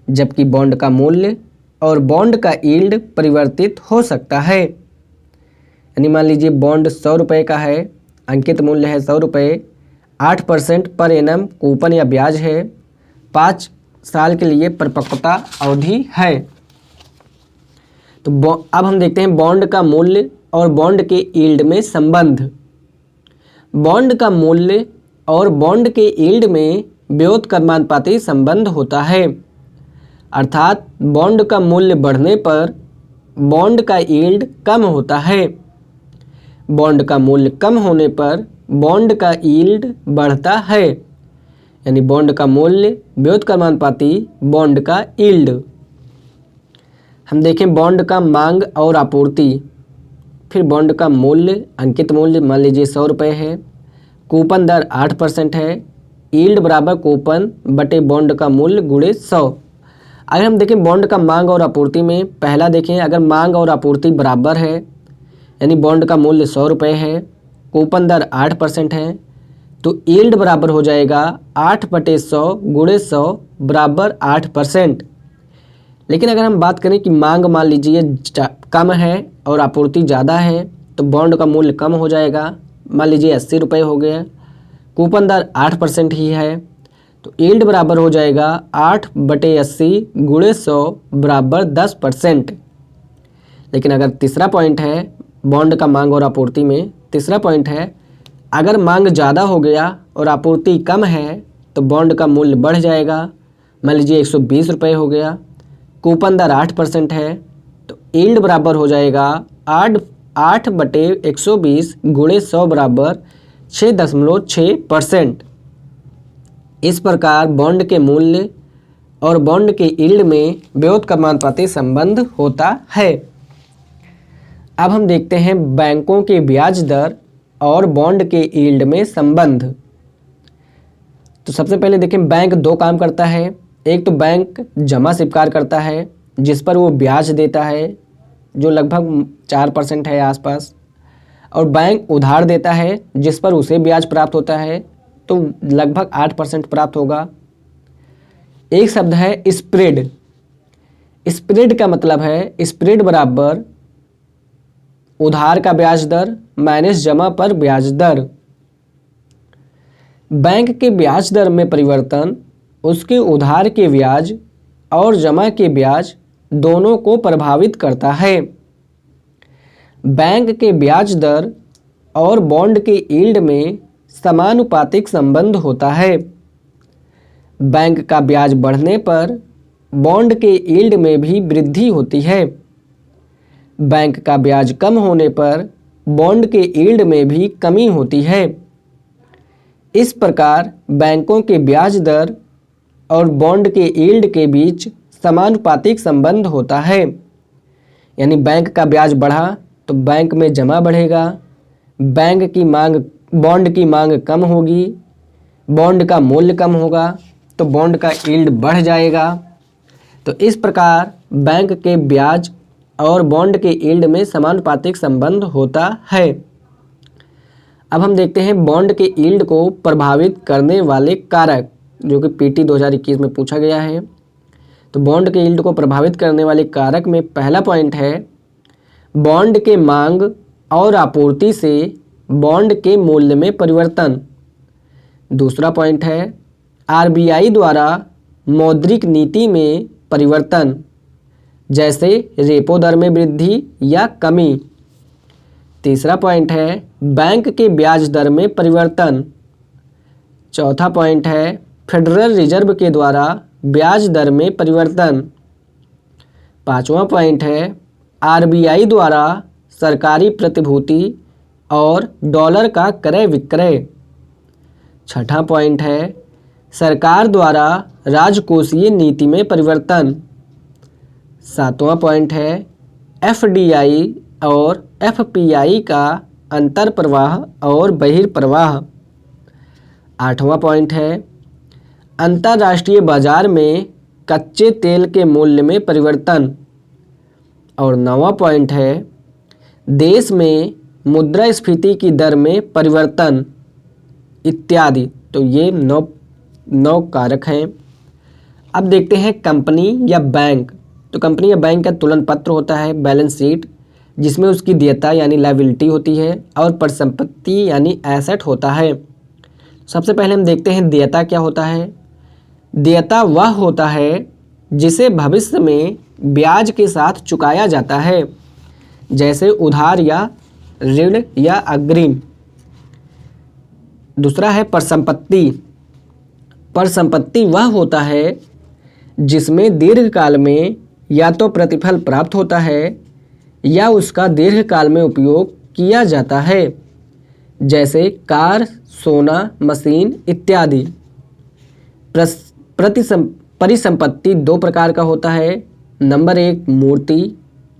जबकि बॉन्ड का मूल्य और बॉन्ड का यील्ड परिवर्तित हो सकता है। यानी मान लीजिए बॉन्ड 100 रुपये का है, अंकित मूल्य है 100 रुपये, 8% पर एनम कूपन या ब्याज है, 5 साल के लिए परिपक्वता अवधि है। तो अब हम देखते हैं बॉन्ड का मूल्य और बॉन्ड के यील्ड में संबंध। बॉन्ड का मूल्य और बॉन्ड के यील्ड में व्युत्क्रमानुपाती संबंध होता है, अर्थात बॉन्ड का मूल्य बढ़ने पर बॉन्ड का यील्ड कम होता है, बॉन्ड का मूल्य कम होने पर बॉन्ड का यील्ड बढ़ता है। यानी बॉन्ड का मूल्य व्युत्क्रमानुपाती बॉन्ड का यील्ड। हम देखें बॉन्ड का मांग और आपूर्ति, फिर बॉन्ड का मूल्य, अंकित मूल्य मान लीजिए 100 रुपये है, कूपन दर 8% है, यील्ड बराबर कूपन बटे बॉन्ड का मूल्य गुणे 100। अगर हम देखें बॉन्ड का मांग और आपूर्ति में, पहला देखें अगर मांग और आपूर्ति बराबर है यानी बॉन्ड का मूल्य 100 रुपये है, कूपन दर 8% है, तो यील्ड बराबर हो जाएगा 8/100 गुणे 100 बराबर 8%। लेकिन अगर हम बात करें कि मांग मान लीजिए कम है और आपूर्ति ज़्यादा है तो बॉन्ड का मूल्य कम हो जाएगा, मान लीजिए 80 रुपये हो गया, कूपन दर 8% ही है, तो यील्ड बराबर हो जाएगा 8/80 गुणे 100 बराबर 10%। लेकिन अगर तीसरा पॉइंट है बॉन्ड का मांग और आपूर्ति में, तीसरा पॉइंट है अगर मांग ज़्यादा हो गया और आपूर्ति कम है तो बॉन्ड का मूल्य बढ़ जाएगा, मान लीजिए 120 रुपये हो गया, कूपन दर 8% है, तो यील्ड बराबर हो जाएगा 8/120 गुणे 100 बराबर 6.6%। इस प्रकार बॉन्ड के मूल्य और बॉन्ड के यील्ड में व्युत्क्रमानुपाती संबंध होता है। अब हम देखते हैं बैंकों के ब्याज दर और बॉन्ड के यील्ड में संबंध। तो सबसे पहले देखें बैंक 2 काम करता है। एक तो बैंक जमा स्वीकार करता है जिस पर वो ब्याज देता है जो लगभग 4% है आसपास, और बैंक उधार देता है जिस पर उसे ब्याज प्राप्त होता है तो लगभग 8% प्राप्त होगा। एक शब्द है स्प्रेड। स्प्रेड का मतलब है स्प्रेड बराबर उधार का ब्याज दर माइनस जमा पर ब्याज दर। बैंक के ब्याज दर में परिवर्तन उसके उधार के ब्याज और जमा के ब्याज दोनों को प्रभावित करता है। बैंक के ब्याज दर और बॉन्ड के यील्ड में समानुपातिक संबंध होता है। बैंक का ब्याज बढ़ने पर बॉन्ड के यील्ड में भी वृद्धि होती है। बैंक का ब्याज कम होने पर बॉन्ड के यील्ड में भी कमी होती है। इस प्रकार बैंकों के ब्याज दर और बॉन्ड के यील्ड के बीच समानुपातिक संबंध होता है। यानी बैंक का ब्याज बढ़ा तो बैंक में जमा बढ़ेगा, बैंक की मांग बॉन्ड की मांग कम होगी, बॉन्ड का मूल्य कम होगा तो बॉन्ड का यील्ड बढ़ जाएगा। तो इस प्रकार बैंक के ब्याज और बॉन्ड के यील्ड में समानुपातिक संबंध होता है। अब हम देखते हैं बॉन्ड के यील्ड को प्रभावित करने वाले कारक, जो कि पीटी 2021 में पूछा गया है। तो बॉन्ड के यील्ड को प्रभावित करने वाले कारक में पहला पॉइंट है बॉन्ड के मांग और आपूर्ति से बॉन्ड के मूल्य में परिवर्तन। दूसरा पॉइंट है आरबीआई द्वारा मौद्रिक नीति में परिवर्तन, जैसे रेपो दर में वृद्धि या कमी। तीसरा पॉइंट है बैंक के ब्याज दर में परिवर्तन। चौथा पॉइंट है फेडरल रिजर्व के द्वारा ब्याज दर में परिवर्तन। पांचवा पॉइंट है आरबीआई द्वारा सरकारी प्रतिभूति और डॉलर का क्रय विक्रय। छठा पॉइंट है सरकार द्वारा राजकोषीय नीति में परिवर्तन। सातवां पॉइंट है एफडीआई और एफपीआई का अंतर प्रवाह और बहिर्प्रवाह। आठवां पॉइंट है अंतर्राष्ट्रीय बाजार में कच्चे तेल के मूल्य में परिवर्तन। और नौवां पॉइंट है देश में मुद्रास्फीति की दर में परिवर्तन इत्यादि। तो ये नौ कारक हैं। अब देखते हैं कंपनी या बैंक। तो कंपनी या बैंक का तुलन पत्र होता है, बैलेंस शीट, जिसमें उसकी देयता यानी लायबिलिटी होती है और परिसंपत्ति यानी एसेट होता है। सबसे पहले हम देखते हैं देयता क्या होता है। देयता वह होता है जिसे भविष्य में ब्याज के साथ चुकाया जाता है, जैसे उधार या ऋण या अग्रिम। दूसरा है परिसंपत्ति। परिसंपत्ति वह होता है जिसमें दीर्घकाल में या तो प्रतिफल प्राप्त होता है या उसका दीर्घकाल में उपयोग किया जाता है, जैसे कार, सोना, मशीन इत्यादि। परिसंपत्ति दो प्रकार का होता है। नंबर एक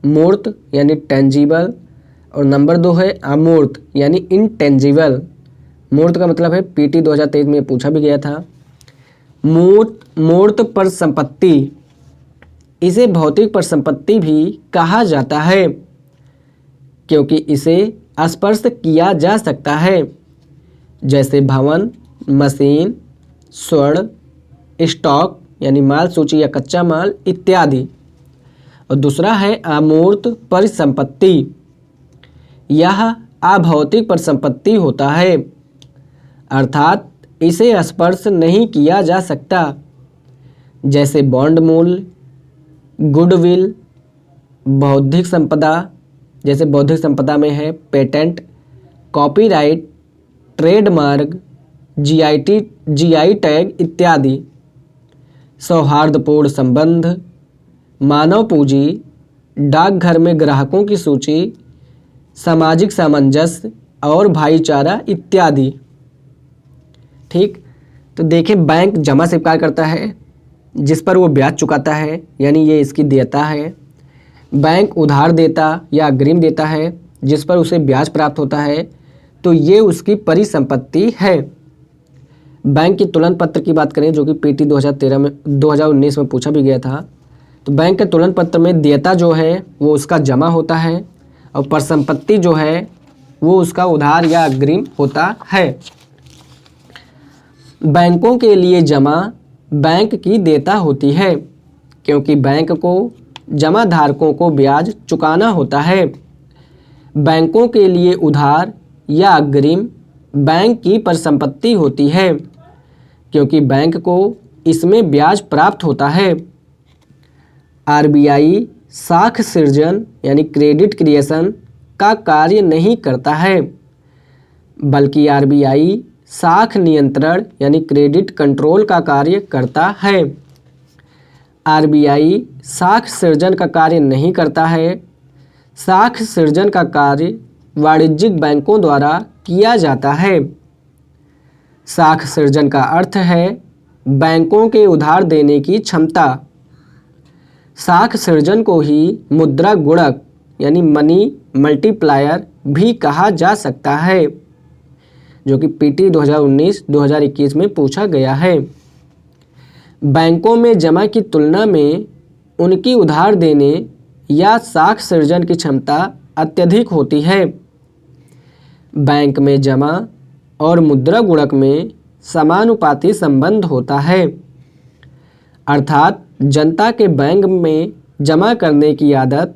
मूर्त यानी टेंजिबल, और नंबर दो है अमूर्त यानी इनटेंजिबल। मूर्त का मतलब है पीटी 2023 में पूछा भी गया था। मूर्त परिसंपत्ति, इसे भौतिक परिसंपत्ति भी कहा जाता है क्योंकि इसे स्पर्श किया जा सकता है, जैसे भवन, मशीन, स्वर्ण, स्टॉक यानी माल सूची या कच्चा माल इत्यादि। और दूसरा है अमूर्त परिसंपत्ति। यह अभौतिक परिसंपत्ति होता है, अर्थात इसे स्पर्श नहीं किया जा सकता, जैसे बॉन्ड मूल्य, गुडविल, बौद्धिक संपदा, जैसे बौद्धिक संपदा में है patent, copyright, trademark, GI tag इत्यादि। सौहार्दपूर्ण संबंध, मानव पूंजी, डाकघर में ग्राहकों की सूची, सामाजिक सामंजस्य और भाईचारा इत्यादि। ठीक, तो देखें बैंक जमा स्वीकार करता है जिस पर वो ब्याज चुकाता है, यानी ये इसकी देयता है। बैंक उधार देता या अग्रिम देता है जिस पर उसे ब्याज प्राप्त होता है, तो ये उसकी परिसंपत्ति है। बैंक की तुलन पत्र की बात करें, जो कि पीटी 2019 में पूछा भी गया था, तो बैंक के तुलन पत्र में देयता जो है वो उसका जमा होता है और परिसंपत्ति जो है वो उसका उधार या अग्रिम होता है। बैंकों के लिए जमा बैंक की देयता होती है क्योंकि बैंक को जमा धारकों को ब्याज चुकाना होता है। बैंकों के लिए उधार या अग्रिम बैंक की परिसंपत्ति होती है क्योंकि बैंक को इसमें ब्याज प्राप्त होता है। आरबीआई साख सृजन यानी क्रेडिट क्रिएशन का कार्य नहीं करता है, बल्कि आरबीआई साख नियंत्रण यानी क्रेडिट कंट्रोल का कार्य करता है। आरबीआई साख सृजन का कार्य नहीं करता है। साख सृजन का कार्य वाणिज्यिक बैंकों द्वारा किया जाता है। साख सृजन का अर्थ है बैंकों के उधार देने की क्षमता। साख सृजन को ही मुद्रा गुणक यानी मनी मल्टीप्लायर भी कहा जा सकता है, जो कि पीटी 2019-2021 में पूछा गया है। बैंकों में जमा की तुलना में उनकी उधार देने या साख सृजन की क्षमता अत्यधिक होती है। बैंक में जमा और मुद्रा गुणक में समानुपाती संबंध होता है, अर्थात जनता के बैंक में जमा करने की आदत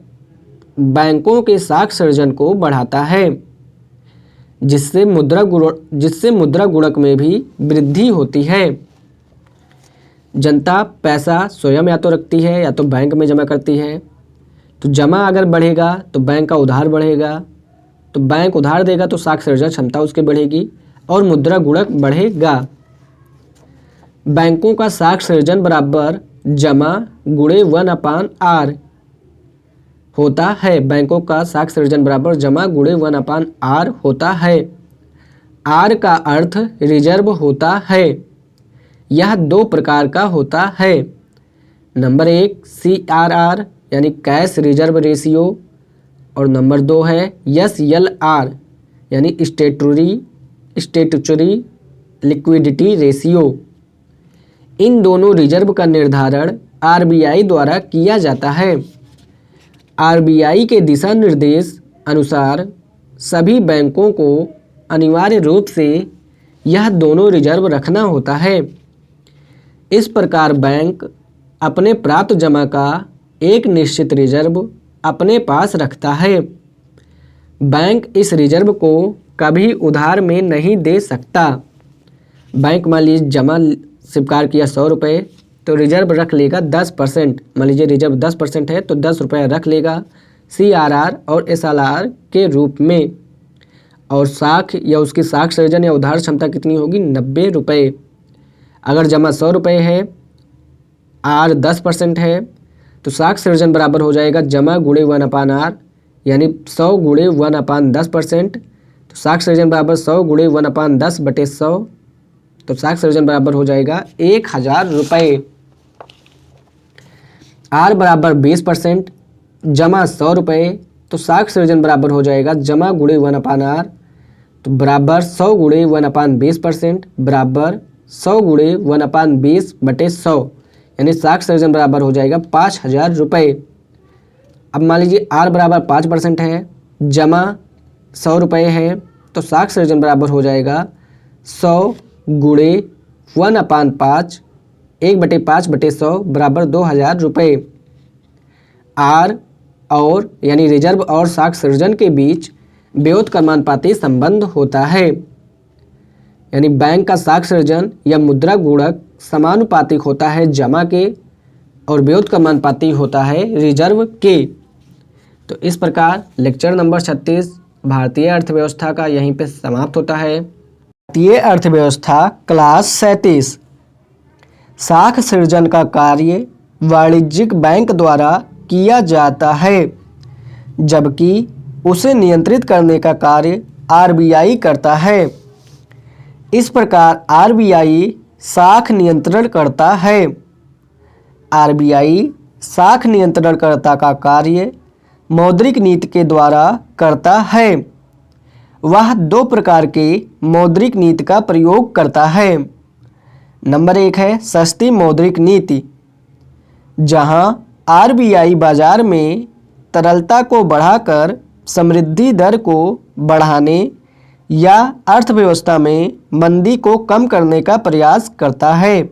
बैंकों के साख सृजन को बढ़ाता है, जिससे मुद्रा गुणक में भी वृद्धि होती है। जनता पैसा स्वयं या तो रखती है या तो बैंक में जमा करती है, तो जमा अगर बढ़ेगा तो बैंक का उधार बढ़ेगा, तो बैंक उधार देगा तो साख सृजन क्षमता उसकी बढ़ेगी और मुद्रा गुणक बढ़ेगा। बैंकों का साख सृजन बराबर जमा गुणे 1/r होता है। बैंकों का साख सृजन बराबर जमा गुणे 1/r होता है। आर का अर्थ रिजर्व होता है। यह दो प्रकार का होता है। नंबर 1 CRR यानी कैश रिजर्व रेशियो और नंबर 2 है SLR यानी स्टेटुटरी लिक्विडिटी रेशियो। इन दोनों रिजर्व का निर्धारण आरबीआई द्वारा किया जाता है। आरबीआई के दिशा निर्देश अनुसार सभी बैंकों को अनिवार्य रूप से यह दोनों रिजर्व रखना होता है। इस प्रकार बैंक अपने प्राप्त जमा का एक निश्चित रिजर्व अपने पास रखता है। बैंक इस रिजर्व को कभी उधार में नहीं दे सकता। बैंक मान लीजिए जमा स्वीकार किया 100 रुपये, तो रिजर्व रख लेगा 10%। मान लीजिए रिजर्व 10% है तो 10 रुपये रख लेगा CRR और SLR के रूप में, और साख या उसकी साख सृजन या उधार क्षमता कितनी होगी 90 रुपये। अगर जमा 100 रुपये है, R 10% है, तो साख सृजन बराबर हो जाएगा जमा गुणे 1/r यानी 100 गुणे 1/10%। तो साख सृजन बराबर 100 गुणे 1/10/100, तो साख सृजन बराबर हो जाएगा 1000 रुपये। R बराबर 20%, जमा 100 रुपये, तो साख सृजन बराबर हो जाएगा जमा गुणे 1/r, तो बराबर 100 गुणे 1/20% बराबर 100 गुणे 1/20/100 यानी साख सृजन बराबर हो जाएगा 5000 रुपये। अब मान लीजिए R बराबर 5% है, जमा 100 रुपये है, तो साख सृजन बराबर हो जाएगा 100 गुणे 1/5 1/5/100 बराबर 2000 रुपये। R और यानी रिजर्व और साख सृजन के बीच व्युत्क्रमानुपाती संबंध होता है, यानी बैंक का साख सृजन या मुद्रा गुणक समानुपातिक होता है जमा के और व्युत्क्रमानुपाती होता है रिजर्व के। तो इस प्रकार लेक्चर नंबर 36 भारतीय अर्थव्यवस्था का यहीं पे समाप्त होता है। भारतीय अर्थव्यवस्था क्लास 37। साख सृजन का कार्य वाणिज्यिक बैंक द्वारा किया जाता है, जबकि उसे नियंत्रित करने का कार्य आरबीआई करता है। इस प्रकार आरबीआई साख नियंत्रण करता है। आरबीआई साख नियंत्रणकर्ता का कार्य मौद्रिक नीति के द्वारा करता है। वह दो प्रकार के मौद्रिक नीति का प्रयोग करता है। नंबर 1 है सस्ती मौद्रिक नीति, जहां आरबीआई बाजार में तरलता को बढ़ाकर समृद्धि दर को बढ़ाने या अर्थव्यवस्था में मंदी को कम करने का प्रयास करता है।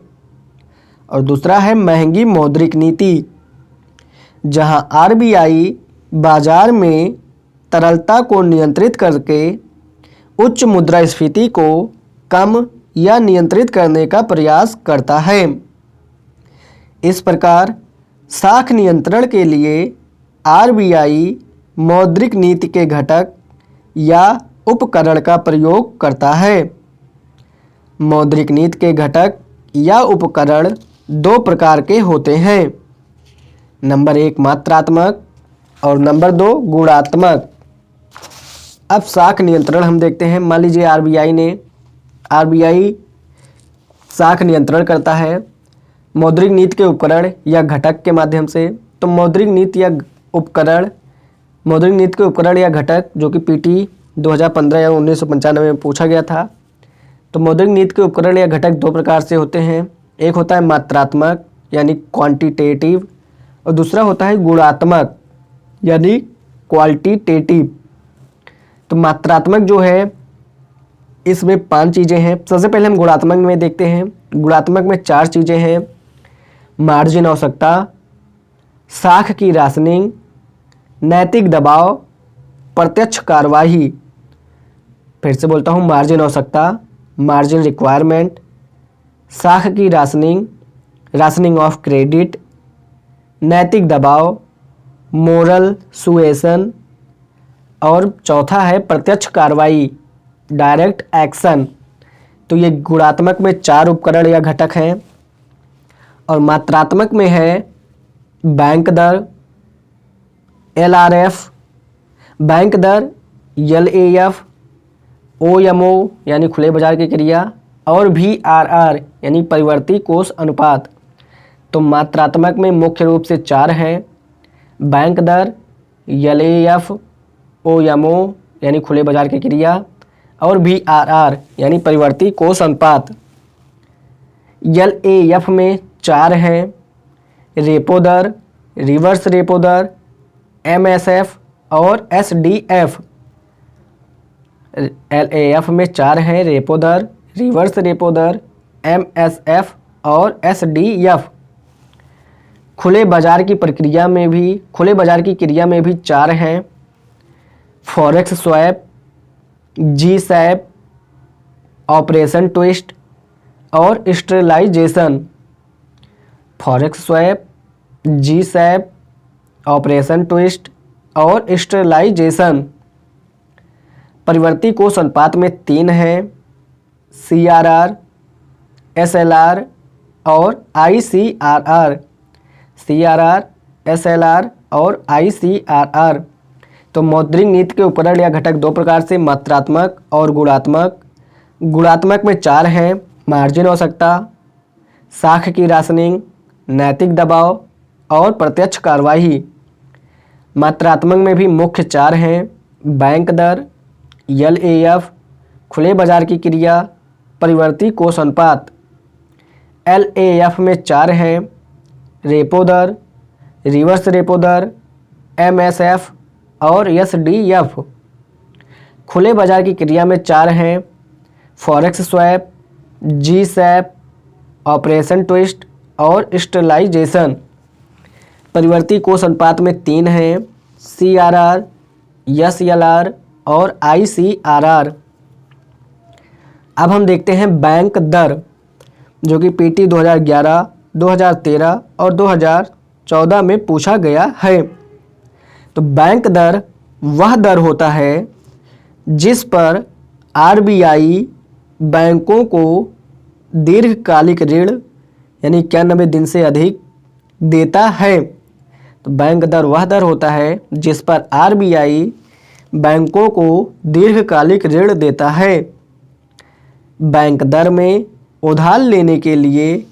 और दूसरा है महंगी मौद्रिक नीति, जहां आरबीआई बाजार में तरलता को नियंत्रित करके उच्च मुद्रास्फीति को कम या नियंत्रित करने का प्रयास करता है। इस प्रकार साख नियंत्रण के लिए आरबीआई मौद्रिक नीति के घटक या उपकरण का प्रयोग करता है। मौद्रिक नीति के घटक या उपकरण दो प्रकार के होते हैं। नंबर 1 मात्रात्मक और नंबर 2 गुणात्मक। अब साख नियंत्रण हम देखते हैं। मान लीजिए आरबीआई साख नियंत्रण करता है मौद्रिक नीति के उपकरण या घटक के माध्यम से। तो मौद्रिक नीति के उपकरण या घटक जो कि पीटी 2015 या 1995 में पूछा गया था। तो मौद्रिक नीति के उपकरण या घटक दो प्रकार से होते हैं। एक होता है मात्रात्मक यानी क्वांटिटेटिव और दूसरा होता है गुणात्मक यानी क्वालिटेटिव। तो मात्रात्मक जो है इसमें 5 चीज़ें हैं। सबसे पहले हम गुणात्मक में देखते हैं। गुणात्मक में 4 चीज़ें हैं। मार्जिन आवश्यकता, साख की राशनिंग, नैतिक दबाव, प्रत्यक्ष कार्यवाही। फिर से बोलता हूँ, मार्जिन आवश्यकता, मार्जिन रिक्वायरमेंट, साख की राशनिंग, राशनिंग ऑफ क्रेडिट, नैतिक दबाव, मोरल सुएसन और चौथा है प्रत्यक्ष कार्रवाई, डायरेक्ट एक्शन। तो ये गुणात्मक में 4 उपकरण या घटक हैं। और मात्रात्मक में है बैंक दर, एलआरएफ, बैंक दर, एलएएफ, ओएमओ यानी खुले बाजार की क्रिया और वीआरआर यानी परिवर्ती कोष अनुपात। तो मात्रात्मक में मुख्य रूप से 4 हैं। बैंक दर, एलएएफ, ओएमओ यानी खुले बाजार की क्रिया और वीआरआर यानी परिवर्ती कोष अनुपात। एलएएफ में 4 हैं। रेपो दर, रिवर्स रेपो दर, एमएसएफ और एसडीएफ। एलएएफ में 4 हैं। रेपो दर, रिवर्स रेपो दर, एमएसएफ और एसडीएफ। खुले बाजार की क्रिया में भी 4 हैं। फॉरेक्स स्वैप, जी सैप, ऑपरेशन ट्विस्ट और स्टेरिलाइजेशन। फॉरेक्स स्वैप, जी सैप, ऑपरेशन ट्विस्ट और स्टेरिलाइजेशन। परिवर्ती कोष अनुपात में 3 हैं। सीआरआर, एसएलआर और आईसीआरआर। सीआरआर, एसएलआर और आईसीआरआर। तो मौद्रिक नीति के उपकरण या घटक दो प्रकार से, मात्रात्मक और गुणात्मक। गुणात्मक में 4 हैं। मार्जिन आवश्यकता, साख की राशनिंग, नैतिक दबाव और प्रत्यक्ष कार्यवाही। मात्रात्मक में भी मुख्य 4 हैं। बैंक दर, एलएएफ, खुले बाजार की क्रिया, परिवर्ती कोष अनुपात। एलएएफ में 4 हैं। रेपो दर, रिवर्स रेपो दर, एमएसएफ और एसडीएफ। खुले बाजार की क्रिया में 4 हैं। फॉरेक्स स्वैप, जी सैप, ऑपरेशन ट्विस्ट और स्टेरिलाइजेशन। परिवर्ती कोष अनुपात में 3 हैं। सीआरआर, एसएलआर और आईसीआरआर। अब हम देखते हैं बैंक दर जो कि पीटी 2011, 2013 और 2014 में पूछा गया है। तो बैंक दर वह दर होता है जिस पर आरबीआई बैंकों को दीर्घकालिक ऋण यानी 91 दिन से अधिक देता है। तो बैंक दर वह दर होता है जिस पर आरबीआई बैंकों को दीर्घकालिक ऋण देता है। बैंक दर में उधार लेने के लिए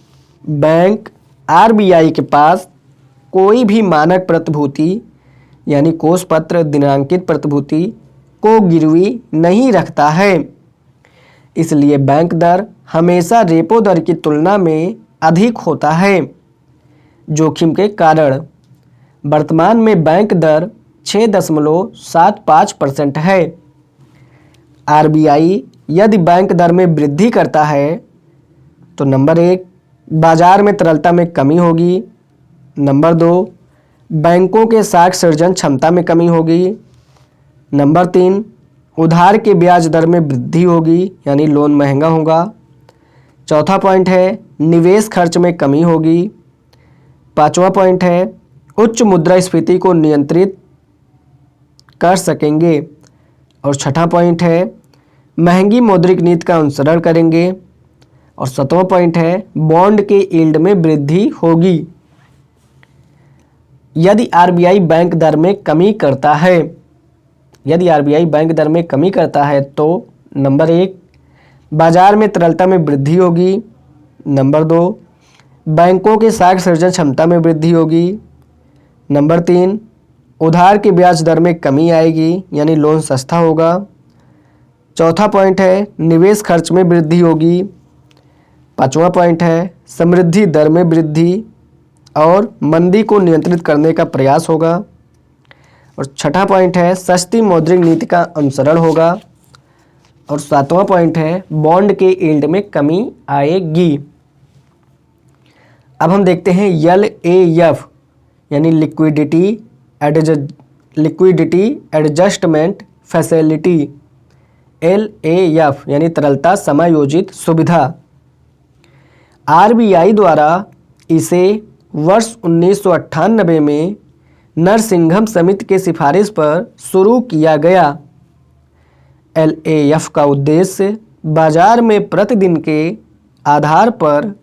बैंक आरबीआई के पास कोई भी मानक प्रतिभूति यानी कोष पत्र दिनांकित प्रतिभूति को गिरवी नहीं रखता है। इसलिए बैंक दर हमेशा रेपो दर की तुलना में अधिक होता है। जोखिम के कारण वर्तमान में बैंक दर 6.75% है। आरबीआई यदि बैंक दर में वृद्धि करता है तो नंबर 1 बाजार में तरलता में कमी होगी, नंबर 2 बैंकों के साख सृजन क्षमता में कमी होगी, नंबर 3 उधार के ब्याज दर में वृद्धि होगी यानी लोन महंगा होगा, चौथा पॉइंट है निवेश खर्च में कमी होगी, पांचवा पॉइंट है उच्च मुद्रास्फीति को नियंत्रित कर सकेंगे और छठा पॉइंट है महंगी मौद्रिक नीति का अनुसरण करेंगे और 7वां पॉइंट है बॉन्ड के यील्ड में वृद्धि होगी। यदि आरबीआई बैंक दर में कमी करता है, यदि आरबीआई बैंक दर में कमी करता है तो नंबर 1 बाजार में तरलता में वृद्धि होगी, नंबर 2 बैंकों के साख सृजन क्षमता में वृद्धि होगी, नंबर 3 उधार के ब्याज दर में कमी आएगी यानी लोन सस्ता होगा, चौथा पॉइंट है निवेश खर्च में वृद्धि होगी, पांचवा पॉइंट है समृद्धि दर में वृद्धि और मंदी को नियंत्रित करने का प्रयास होगा, और छठा पॉइंट है सस्ती मौद्रिक नीति का अनुसरण होगा, और सातवां पॉइंट है बॉन्ड के यील्ड में कमी आएगी। अब हम देखते हैं LAF यानी लिक्विडिटी एडजस्टमेंट फैसिलिटी, LAF यानी तरलता समायोजित सुविधा। आरबीआई द्वारा इसे वर्ष 1998 में नरसिंघम समिति के सिफारिश पर शुरू किया गया। LAF का उद्देश्य बाजार में प्रतिदिन के आधार पर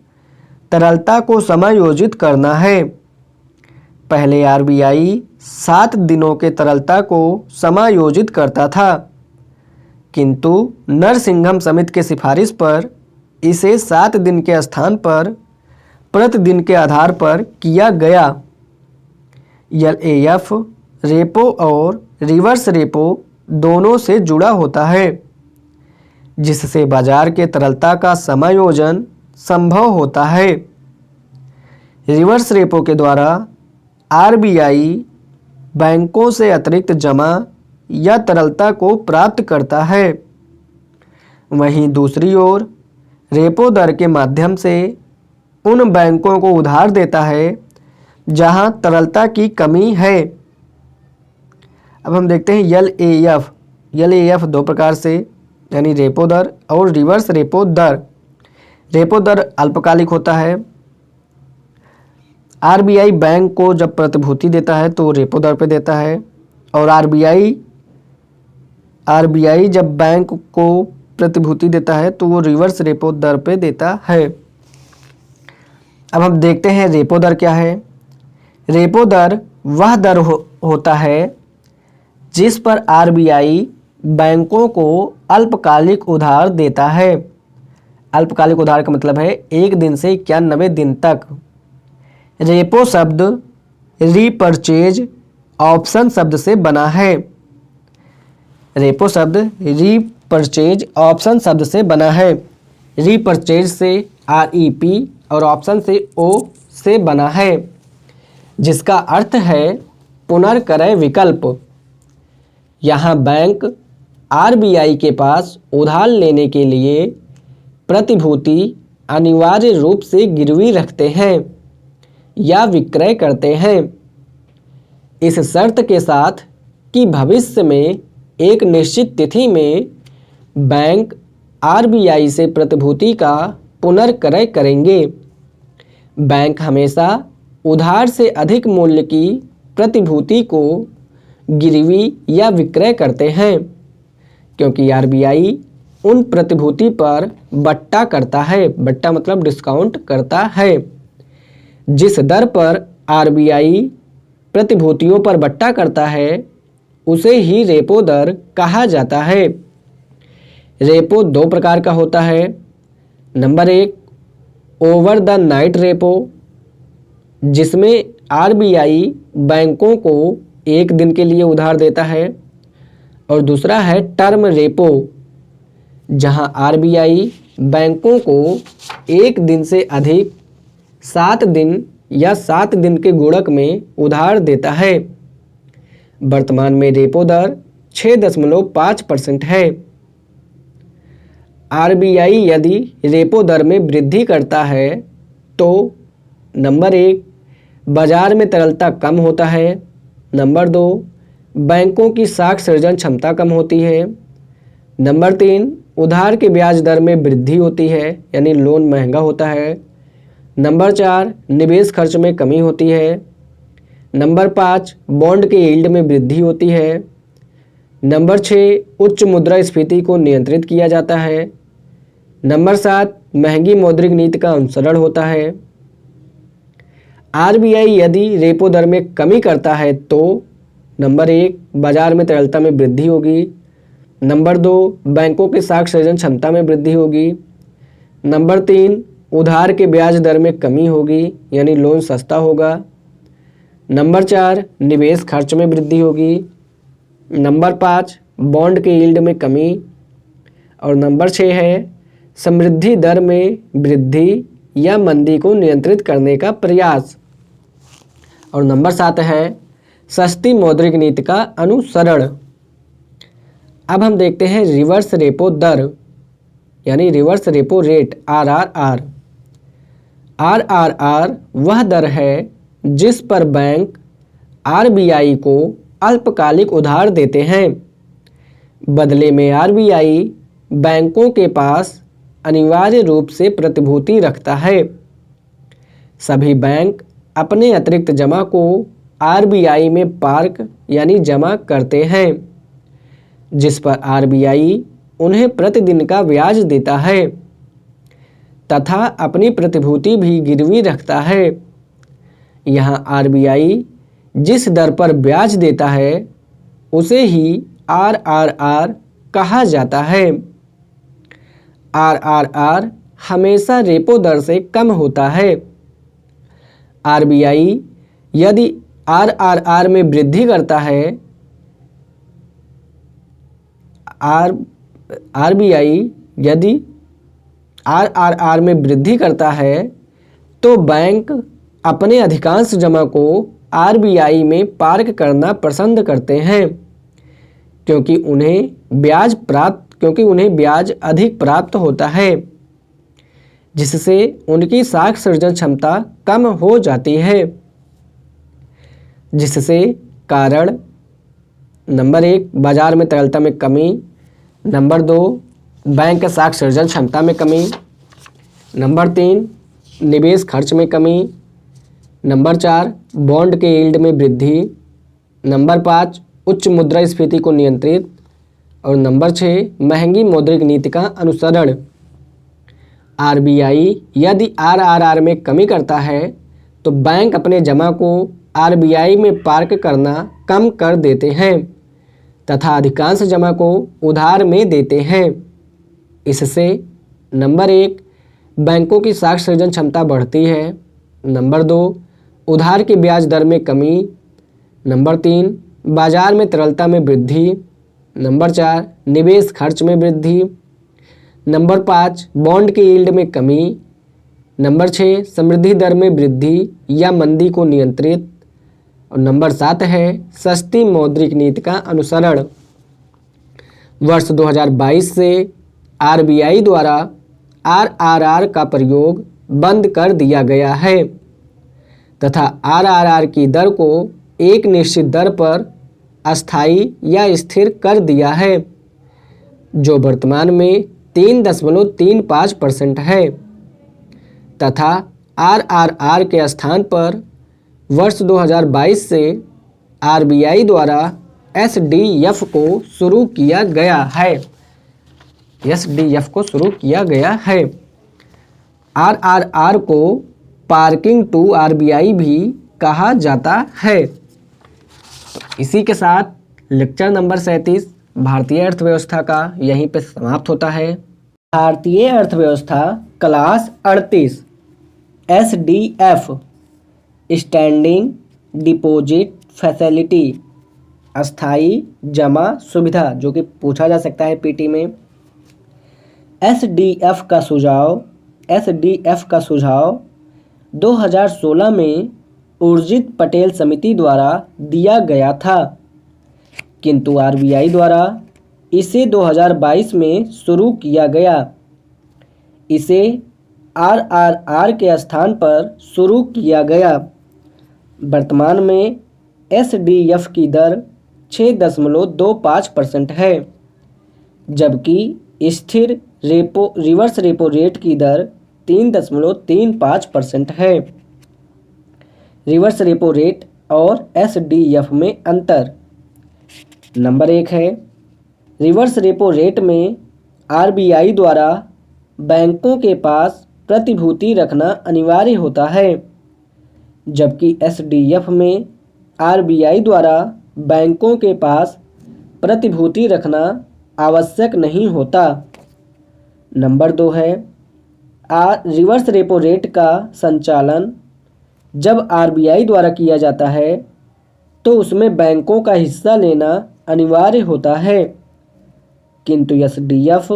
तरलता को समायोजित करना है। पहले आरबीआई 7 दिनों के तरलता को समायोजित करता था, किंतु नरसिंघम समिति के सिफारिश पर इसे 7 दिन के स्थान पर प्रतिदिन के आधार पर किया गया। LAF रेपो और रिवर्स रेपो दोनों से जुड़ा होता है, जिससे बाजार के तरलता का समायोजन संभव होता है। रिवर्स रेपो के द्वारा आरबीआई बैंकों से अतिरिक्त जमा या तरलता को प्राप्त करता है। वहीं दूसरी ओर रेपो दर के माध्यम से उन बैंकों को उधार देता है जहां तरलता की कमी है। अब हम देखते हैं LAF 2 प्रकार से यानी रेपो दर और रिवर्स रेपो दर। रेपो दर अल्पकालिक होता है। आरबीआई बैंक को जब प्रतिभूति देता है तो रेपो दर पे देता है, और आरबीआई जब बैंक को प्रतिभूति देता है तो वो रिवर्स रेपो दर पे देता है। अब हम देखते हैं रेपो दर क्या है। रेपो दर वह दर होता है जिस पर आरबीआई बैंकों को अल्पकालिक उधार देता है। अल्पकालिक उधार का मतलब है 1 दिन से 91 दिन तक। रेपो शब्द रीपर्चेज ऑप्शन शब्द से बना है। रेपो शब्द रीपर्चेज ऑप्शन शब्द से बना है। रीपर्चेज से REP और ऑप्शन से O से बना है, जिसका अर्थ है पुनर्क्रय विकल्प। यहाँ बैंक आरबीआई के पास उधार लेने के लिए प्रतिभूति अनिवार्य रूप से गिरवी रखते हैं या विक्रय करते हैं, इस शर्त के साथ कि भविष्य में एक निश्चित तिथि में बैंक आरबीआई से प्रतिभूति का पुनर्क्रय करेंगे। बैंक हमेशा उधार से अधिक मूल्य की प्रतिभूति को गिरवी या विक्रय करते हैं, क्योंकि आरबीआई उन प्रतिभूति पर बट्टा करता है। बट्टा मतलब डिस्काउंट करता है। जिस दर पर आरबीआई प्रतिभूतियों पर बट्टा करता है उसे ही रेपो दर कहा जाता है। रेपो 2 प्रकार का होता है। Number 1 over the night repo, जिसमें आरबीआई बैंकों को 1 दिन के लिए उधार देता है, और दूसरा है टर्म रेपो, जहां आरबीआई बैंकों को 1 दिन से अधिक 7 दिन या 7 दिन के गुणक में उधार देता है। वर्तमान में रेपो दर 6.5% है। आरबीआई यदि रेपो दर में वृद्धि करता है तो नंबर 1 बाजार में तरलता कम होता है, नंबर 2 बैंकों की साख सृजन क्षमता कम होती है, नंबर 3 उधार के ब्याज दर में वृद्धि होती है यानी लोन महंगा होता है, नंबर 4 निवेश खर्च में कमी होती है, नंबर 5 बॉन्ड के यील्ड में वृद्धि होती है, नंबर 6 उच्च मुद्रास्फीति को नियंत्रित किया जाता है, नंबर 7, महंगी मौद्रिक नीति का अनुसरण होता है। आरबीआई यदि रेपो दर में कमी करता है तो नंबर 1, बाजार में तरलता में वृद्धि होगी। नंबर 2, बैंकों के साख सृजन क्षमता में वृद्धि होगी। नंबर 3, उधार के ब्याज दर में कमी होगी, यानी लोन सस्ता होगा। नंबर 4, निवेश खर्च में वृद्धि होगी। नंबर 5, बॉन्ड के यील्ड में कमी। और नंबर 6 है समृद्धि दर में वृद्धि या मंदी को नियंत्रित करने का प्रयास। और नंबर 7 है सस्ती मौद्रिक नीति का अनुसरण। अब हम देखते हैं रिवर्स रेपो दर यानी reverse repo rate RRR. RRR वह दर है जिस पर बैंक आरबीआई को अल्पकालिक उधार देते हैं। बदले में आरबीआई बैंकों के पास अनिवार्य रूप से प्रतिभूति रखता है। सभी बैंक अपने अतिरिक्त जमा को आरबीआई में पार्क यानी जमा करते हैं, जिस पर आरबीआई उन्हें प्रतिदिन का ब्याज देता है तथा अपनी प्रतिभूति भी गिरवी रखता है। यहाँ आरबीआई जिस दर पर ब्याज देता है उसे ही आरआरआर कहा जाता है। आरआरआर हमेशा रेपो दर से कम होता है। आरबीआई यदि आरआरआर में वृद्धि करता है आरबीआई यदि आरआरआर में वृद्धि करता है तो बैंक अपने अधिकांश जमा को आरबीआई में पार्क करना पसंद करते हैं क्योंकि उन्हें ब्याज अधिक प्राप्त होता है, जिससे उनकी साख सृजन क्षमता कम हो जाती है। जिससे कारण नंबर 1, बाजार में तरलता में कमी। नंबर 2, बैंक साख सृजन क्षमता में कमी। नंबर 3, निवेश खर्च में कमी। नंबर 4, बॉन्ड के यील्ड में वृद्धि। नंबर 5, उच्च मुद्रास्फीति को नियंत्रित। और नंबर 6, महंगी मौद्रिक नीति का अनुसरण। आरबीआई यदि आरआरआर में कमी करता है तो बैंक अपने जमा को आरबीआई में पार्क करना कम कर देते हैं तथा अधिकांश जमा को उधार में देते हैं। इससे नंबर 1, बैंकों की साख सृजन क्षमता बढ़ती है। नंबर 2, उधार की ब्याज दर में कमी। नंबर 3, बाजार में तरलता में वृद्धि। नंबर 4, निवेश खर्च में वृद्धि। नंबर 5, बॉन्ड के यील्ड में कमी। नंबर 6, समृद्धि दर में वृद्धि या मंदी को नियंत्रित। और नंबर 7 है सस्ती मौद्रिक नीति का अनुसरण। वर्ष 2022 से आरबीआई द्वारा आरआरआर का प्रयोग बंद कर दिया गया है तथा आरआरआर की दर को एक निश्चित दर पर अस्थायी या स्थिर कर दिया है, जो वर्तमान में 3.35% है तथा आरआरआर के स्थान पर वर्ष 2022 से आरबीआई द्वारा एसडीएफ को शुरू किया गया है। आरआरआर को पार्किंग टू आरबीआई भी कहा जाता है। इसी के साथ लेक्चर नंबर 37 भारतीय अर्थव्यवस्था का यहीं पे समाप्त होता है। भारतीय अर्थव्यवस्था class 38 SDF standing deposit facility अस्थाई जमा सुविधा, जो कि पूछा जा सकता है पीटी में। एसडीएफ का सुझाव 2016 में उर्जित पटेल समिति द्वारा दिया गया था, किंतु आरबीआई द्वारा इसे 2022 में शुरू किया गया। इसे आरआरआर के स्थान पर शुरू किया गया। वर्तमान में एसडीएफ की दर 6.25% है, जबकि स्थिर रिवर्स रेपो रेट की दर 3.35% है। रिवर्स रेपो रेट और एसडीएफ में अंतर। नंबर 1 है रिवर्स रेपो रेट में आरबीआई द्वारा बैंकों के पास प्रतिभूति रखना अनिवार्य होता है, जबकि एसडीएफ में आरबीआई द्वारा बैंकों के पास प्रतिभूति रखना आवश्यक नहीं होता। नंबर 2 है रिवर्स रेपो रेट का संचालन जब आरबीआई द्वारा किया जाता है तो उसमें बैंकों का हिस्सा लेना अनिवार्य होता है, किंतु एसडीएफ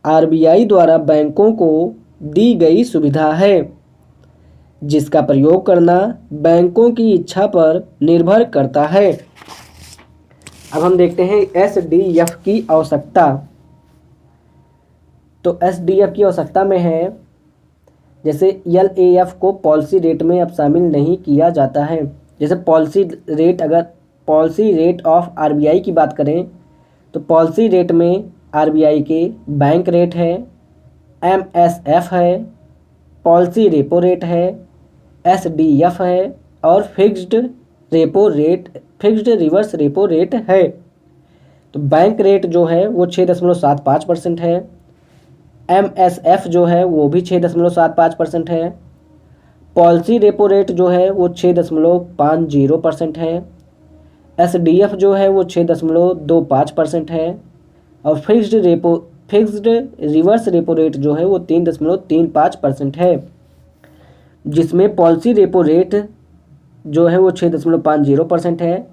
आरबीआई द्वारा बैंकों को दी गई सुविधा है जिसका प्रयोग करना बैंकों की इच्छा पर निर्भर करता है। अब हम देखते हैं एसडीएफ की आवश्यकता। तो एसडीएफ की आवश्यकता में है, जैसे एलएएफ को पॉलिसी रेट में अब शामिल नहीं किया जाता है। जैसे पॉलिसी रेट, अगर पॉलिसी रेट ऑफ आरबीआई की बात करें तो पॉलिसी रेट में आरबीआई के बैंक रेट है, एमएसएफ है, पॉलिसी रेपो रेट है, एसडीएफ है और फिक्स्ड रिवर्स रेपो रेट है। तो बैंक रेट जो है वो 6.75% है, एमएसएफ जो है वो भी 6.75% है, पॉलिसी रेपो रेट जो है वो 6.50% है, एसडीएफ जो है वो 6.25% है और फिक्स्ड रिवर्स रेपो रेट जो है वो 3.35% है, जिसमें पॉलिसी रेपो रेट जो है वो 6.50% है,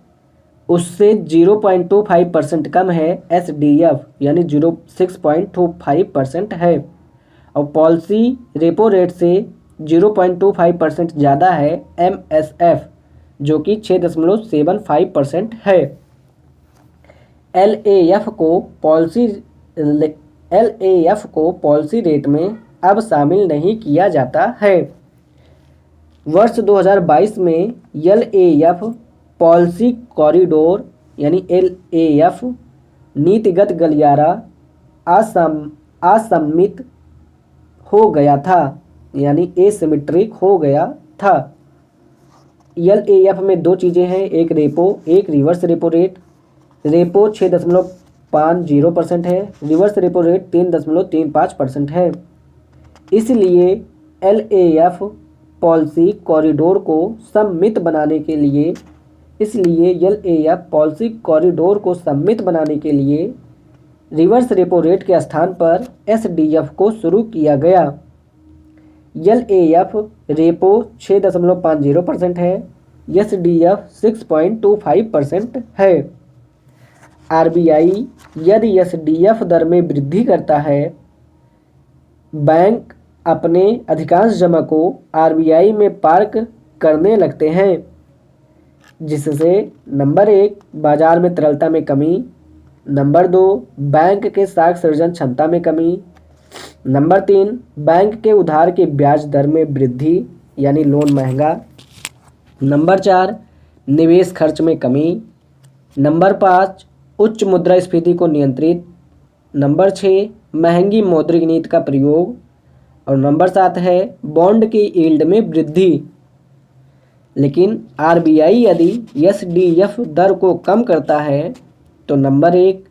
उससे 0.25% कम है एसडीएफ यानी 6.25% है और पॉलिसी रेपो रेट से 0.25% ज़्यादा है एमएसएफ जो कि 6.75% है। एलएएफ को पॉलिसी रेट में अब शामिल नहीं किया जाता है। वर्ष 2022 में एलएएफ पॉलिसी कॉरिडोर यानी एलएएफ नीतिगत गलियारा असम्मित हो गया था यानी एसिमेट्रिक हो गया था। एलएएफ में दो चीज़ें हैं, एक रेपो, एक रिवर्स रेपो रेट। रेपो 6.50% है, रिवर्स रेपो रेट 3.35% है। इसलिए एलएएफ पॉलिसी कॉरिडोर को सम्मित बनाने के लिए रिवर्स रेपो रेट के स्थान पर एसडीएफ को शुरू किया गया। एलएएफ रेपो 6.50% है, एसडीएफ 6.25% है। आरबीआई यदि एसडीएफ दर में वृद्धि करता है, बैंक अपने अधिकांश जमा को आरबीआई में पार्क करने लगते हैं, जिससे नंबर 1 बाजार में तरलता में कमी, नंबर 2 बैंक के साख सृजन क्षमता में कमी, नंबर 3 बैंक के उधार के ब्याज दर में वृद्धि यानी लोन महंगा, नंबर 4 निवेश खर्च में कमी, नंबर 5 उच्च मुद्रास्फीति को नियंत्रित, नंबर 6 महंगी मौद्रिक नीति का प्रयोग और नंबर 7 है बॉन्ड की यील्ड में वृद्धि। लेकिन आरबीआई यदि एसडीएफ दर को कम करता है तो नंबर 1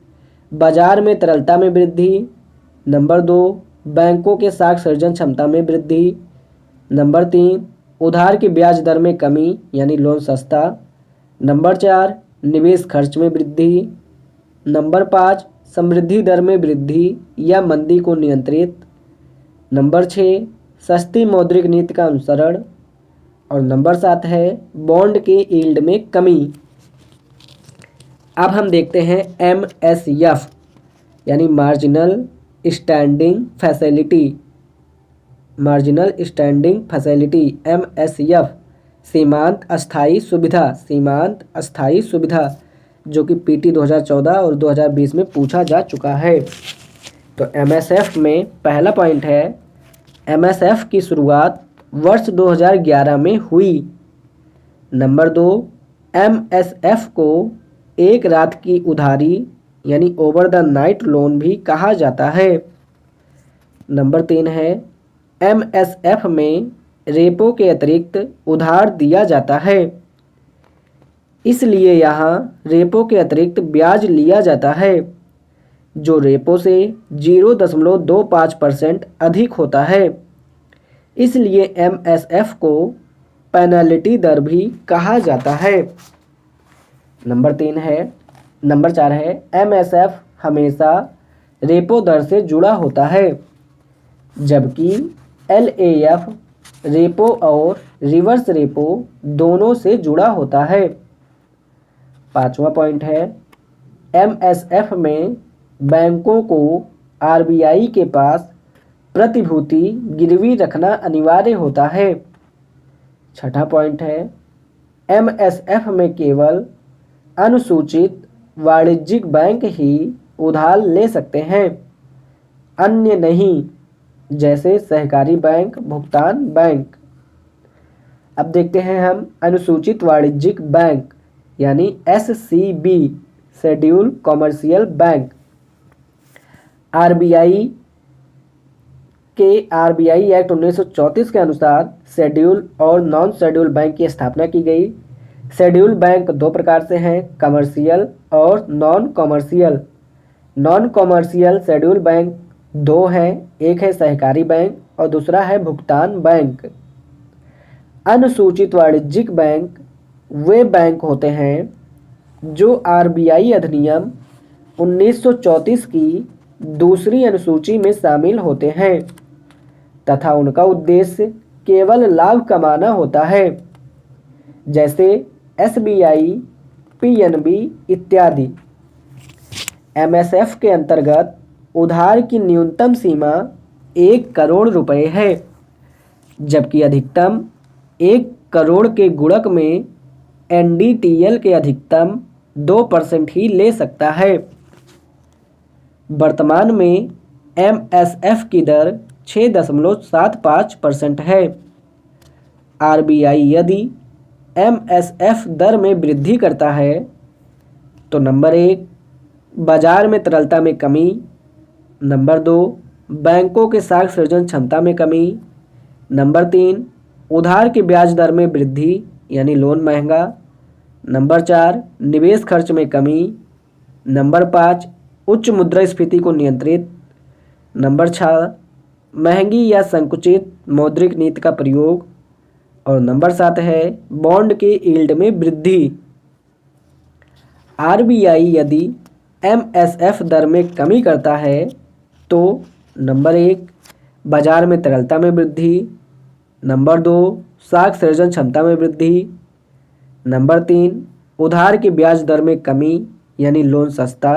बाजार में तरलता में वृद्धि, नंबर 2 बैंकों के साख सृजन क्षमता में वृद्धि, नंबर 3 उधार की ब्याज दर में कमी यानी लोन सस्ता, नंबर 4 निवेश खर्च में वृद्धि, नंबर 5 समृद्धि दर में वृद्धि या मंदी को नियंत्रित, नंबर 6 सस्ती मौद्रिक नीति का अनुसरण और नंबर 7 है बॉन्ड के यील्ड में कमी। अब हम देखते हैं एमएसएफ यानी मार्जिनल स्टैंडिंग फैसिलिटी एमएसएफ सीमांत अस्थायी सुविधा जो कि पीटी 2014 और 2020 में पूछा जा चुका है। तो एमएसएफ में पहला पॉइंट है, एमएसएफ की शुरुआत वर्ष 2011 में हुई। नंबर 2 एमएसएफ को एक रात की उधारी यानी ओवर द नाइट लोन भी कहा जाता है। नंबर 3 है एमएसएफ में रेपो के अतिरिक्त उधार दिया जाता है, इसलिए यहाँ रेपो के अतिरिक्त ब्याज लिया जाता है। जो रेपो से 0.25% अधिक होता है। इसलिए MSF को पेनल्टी दर भी कहा जाता है। नंबर 4 है MSF हमेशा रेपो दर से जुड़ा होता है, जबकि LAF रेपो और रिवर्स रेपो दोनों से जुड़ा होता है। 5वां पॉइंट है MSF में बैंकों को RBI के पास प्रतिभूति गिरवी रखना अनिवार्य होता है। 6ठा पॉइंट है MSF में केवल अनुसूचित वाणिज्यिक बैंक ही उधार ले सकते हैं, अन्य नहीं, जैसे सहकारी बैंक, भुगतान बैंक। अब देखते हैं हम अनुसूचित वाणिज्यिक बैंक यानी SCB, schedule commercial bank. RBI act 1934 के अनुसार शेड्यूल और नॉन शेड्यूल बैंक की स्थापना की गई। शेड्यूल बैंक दो प्रकार से हैं, कमर्शियल और non commercial. Non commercial schedule bank दो हैं, एक है सहकारी बैंक और दूसरा है भुगतान बैंक। अनुसूचित वाणिज्यिक बैंक वे बैंक होते हैं जो RBI अधिनियम 1934 की दूसरी अनुसूची में शामिल होते हैं तथा उनका उद्देश्य केवल लाभ कमाना होता है, जैसे SBI, PNB इत्यादि। MSF के अंतर्गत उधार की न्यूनतम सीमा 1 करोड़ रुपए है, जबकि अधिकतम 1 करोड़ के गुणक में NDTL के अधिकतम 2% ही ले सकता है। वर्तमान में MSF की दर 6.75% है। RBI यदि MSF दर में वृद्धि करता है तो नंबर 1 बाजार में तरलता में कमी, नंबर 2 बैंकों के साख सृजन क्षमता में कमी, नंबर 3 उधार की ब्याज दर में वृद्धि यानी लोन महंगा, नंबर 4 निवेश खर्च में कमी, नंबर 5 उच्च मुद्रास्फीति को नियंत्रित, नंबर 6 महंगी या संकुचित मौद्रिक नीति का प्रयोग और नंबर 7 है बॉन्ड के यील्ड में वृद्धि। RBI यदि MSF दर में कमी करता है तो नंबर 1 बाजार में तरलता में वृद्धि, नंबर 2 साख सृजन क्षमता में वृद्धि, नंबर 3 उधार की ब्याज दर में कमी यानी लोन सस्ता,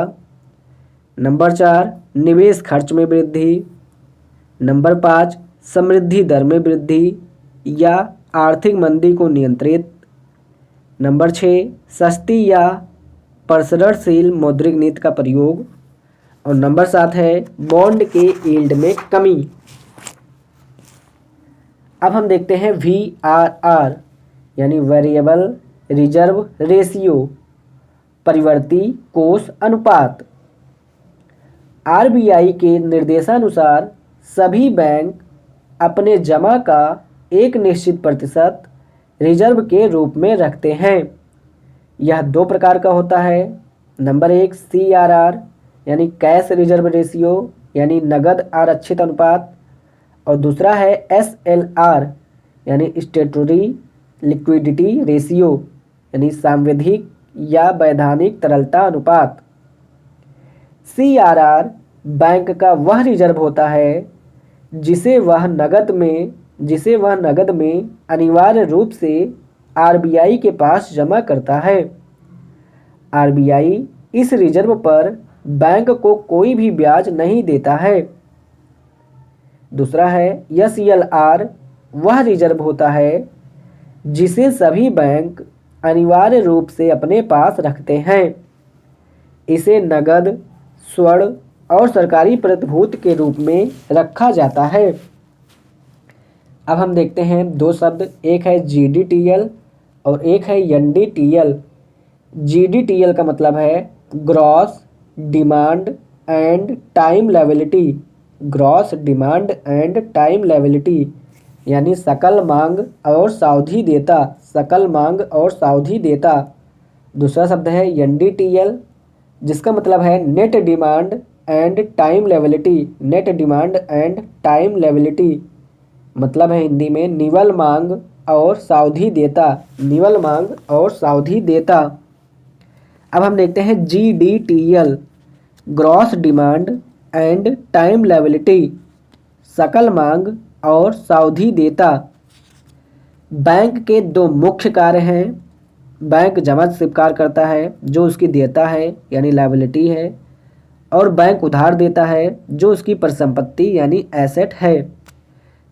नंबर 4 निवेश खर्च में वृद्धि, नंबर 5 समृद्धि दर में वृद्धि या आर्थिक मंदी को नियंत्रित, नंबर 6 सस्ती या प्रसरणशील मौद्रिक नीति का प्रयोग और नंबर 7 है बॉन्ड के यील्ड में कमी। अब हम देखते हैं VRR यानी वेरिएबल रिजर्व रेशियो, परिवर्ती कोष अनुपात। RBI के निर्देशानुसार सभी बैंक अपने जमा का एक निश्चित प्रतिशत रिजर्व के रूप में रखते हैं। यह दो प्रकार का होता है, नंबर 1 CRR यानी कैश रिजर्व रेशियो यानी नगद आरक्षित अनुपात और दूसरा है SLR यानी स्टेटूटरी लिक्विडिटी रेशियो यानी सांविधिक या वैधानिक तरलता अनुपात। CRR बैंक का वह रिजर्व होता है जिसे वह नगद में अनिवार्य रूप से RBI के पास जमा करता है। RBI इस रिजर्व पर बैंक को कोई भी ब्याज नहीं देता है। दूसरा है SLR वह रिजर्व होता है जिसे सभी बैंक अनिवार्य रूप से अपने पास रखते हैं। इसे नगद, स्वर्ण और सरकारी प्रतिभूति के रूप में रखा जाता है। अब हम देखते हैं दो शब्द, एक है GDTL और एक है NDTL। GDTL का मतलब है gross demand and time liability, gross demand and time liability यानी सकल मांग और सावधि देता, सकल मांग और सावधि देता। दूसरा शब्द है NDTL जिसका मतलब है net demand and time liability, net demand and time liability मतलब है हिंदी में निवल मांग और सावधि देता, निवल मांग और सावधि देता। अब हम देखते हैं GDTL, gross demand and time liability, सकल मांग और सावधि देता। बैंक के दो मुख्य कार्य हैं। बैंक जमा स्वीकार करता है जो उसकी देयता है यानी लायबिलिटी है, और बैंक उधार देता है जो उसकी परिसंपत्ति यानी एसेट है।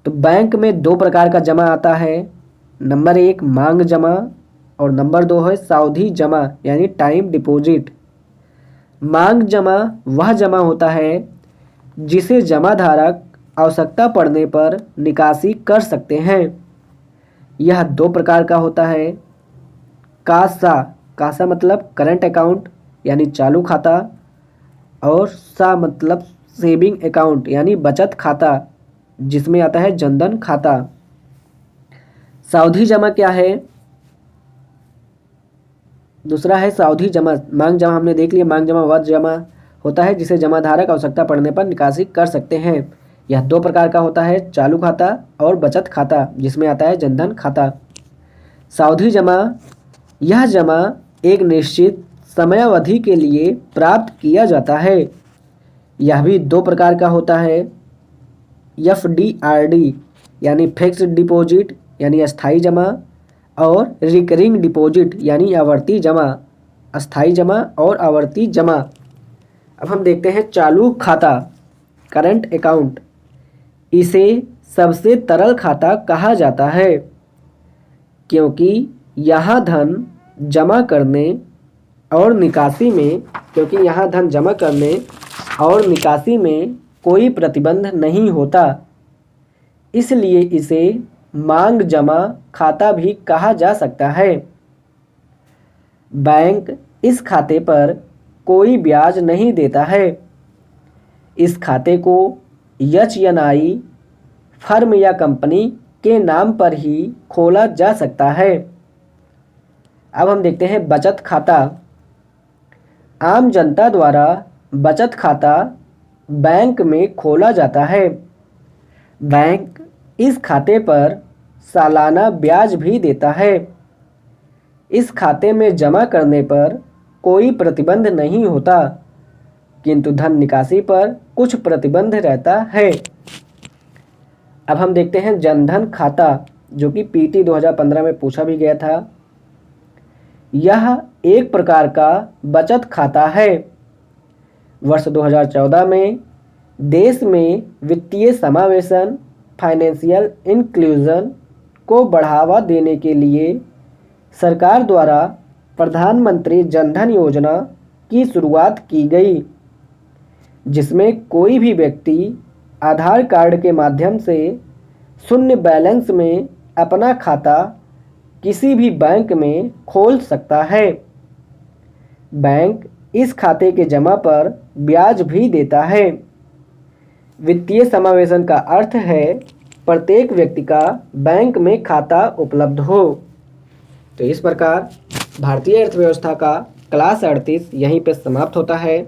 तो बैंक में दो प्रकार का जमा आता है, नंबर 1 मांग जमा और नंबर 2 है सावधि जमा यानी टाइम डिपॉजिट। मांग जमा वह जमा होता है जिसे जमाधारक आवश्यकता पड़ने पर निकासी कर सकते हैं। यह दो प्रकार का होता है, कासा, कासा मतलब करंट अकाउंट यानी चालू खाता, और सा मतलब सेविंग अकाउंट यानी बचत खाता जिसमें आता है जनधन खाता। सावधि जमा क्या है? दूसरा है सावधि जमा। मांग जमा हमने देख लिया, मांग जमा वह जमा होता है जिसे जमाधारक आवश्यकता पड़ने पर निकासी कर सकते हैं। यह दो प्रकार का होता है, चालू खाता और बचत खाता जिसमें आता है जनधन खाता। सावधि जमा, यह जमा एक निश्चित समयावधि के लिए प्राप्त किया जाता है। यह भी दो प्रकार का होता है, FDRD यानी फिक्स्ड डिपॉजिट यानी अस्थाई जमा, और रिकरिंग डिपॉजिट यानी आवर्ती जमा, अस्थाई जमा और आवर्ती जमा। अब हम देखते हैं चालू खाता, करंट अकाउंट। इसे सबसे तरल खाता कहा जाता है क्योंकि यहाँ धन जमा करने और निकासी में कोई प्रतिबंध नहीं होता, इसलिए इसे मांग जमा खाता भी कहा जा सकता है। बैंक इस खाते पर कोई ब्याज नहीं देता है। इस खाते को HNI फर्म या कंपनी के नाम पर ही खोला जा सकता है। अब हम देखते हैं बचत खाता। आम जनता द्वारा बचत खाता बैंक में खोला जाता है। बैंक इस खाते पर सालाना ब्याज भी देता है। इस खाते में जमा करने पर कोई प्रतिबंध नहीं होता, किंतु धन निकासी पर कुछ प्रतिबंध रहता है। अब हम देखते हैं जनधन खाता, जो कि PT 2015 में पूछा भी गया था। यह एक प्रकार का बचत खाता है। वर्ष 2014 में देश में वित्तीय समावेशन, फाइनेंशियल इंक्लूजन को बढ़ावा देने के लिए सरकार द्वारा प्रधानमंत्री जनधन योजना की शुरुआत की गई, जिसमें कोई भी व्यक्ति आधार कार्ड के माध्यम से शून्य बैलेंस में अपना खाता किसी भी बैंक में खोल सकता है। बैंक इस खाते के जमा पर ब्याज भी देता है। वित्तीय समावेशन का अर्थ है प्रत्येक व्यक्ति का बैंक में खाता उपलब्ध हो। तो इस प्रकार भारतीय अर्थव्यवस्था का क्लास 38 यहीं पे समाप्त होता है।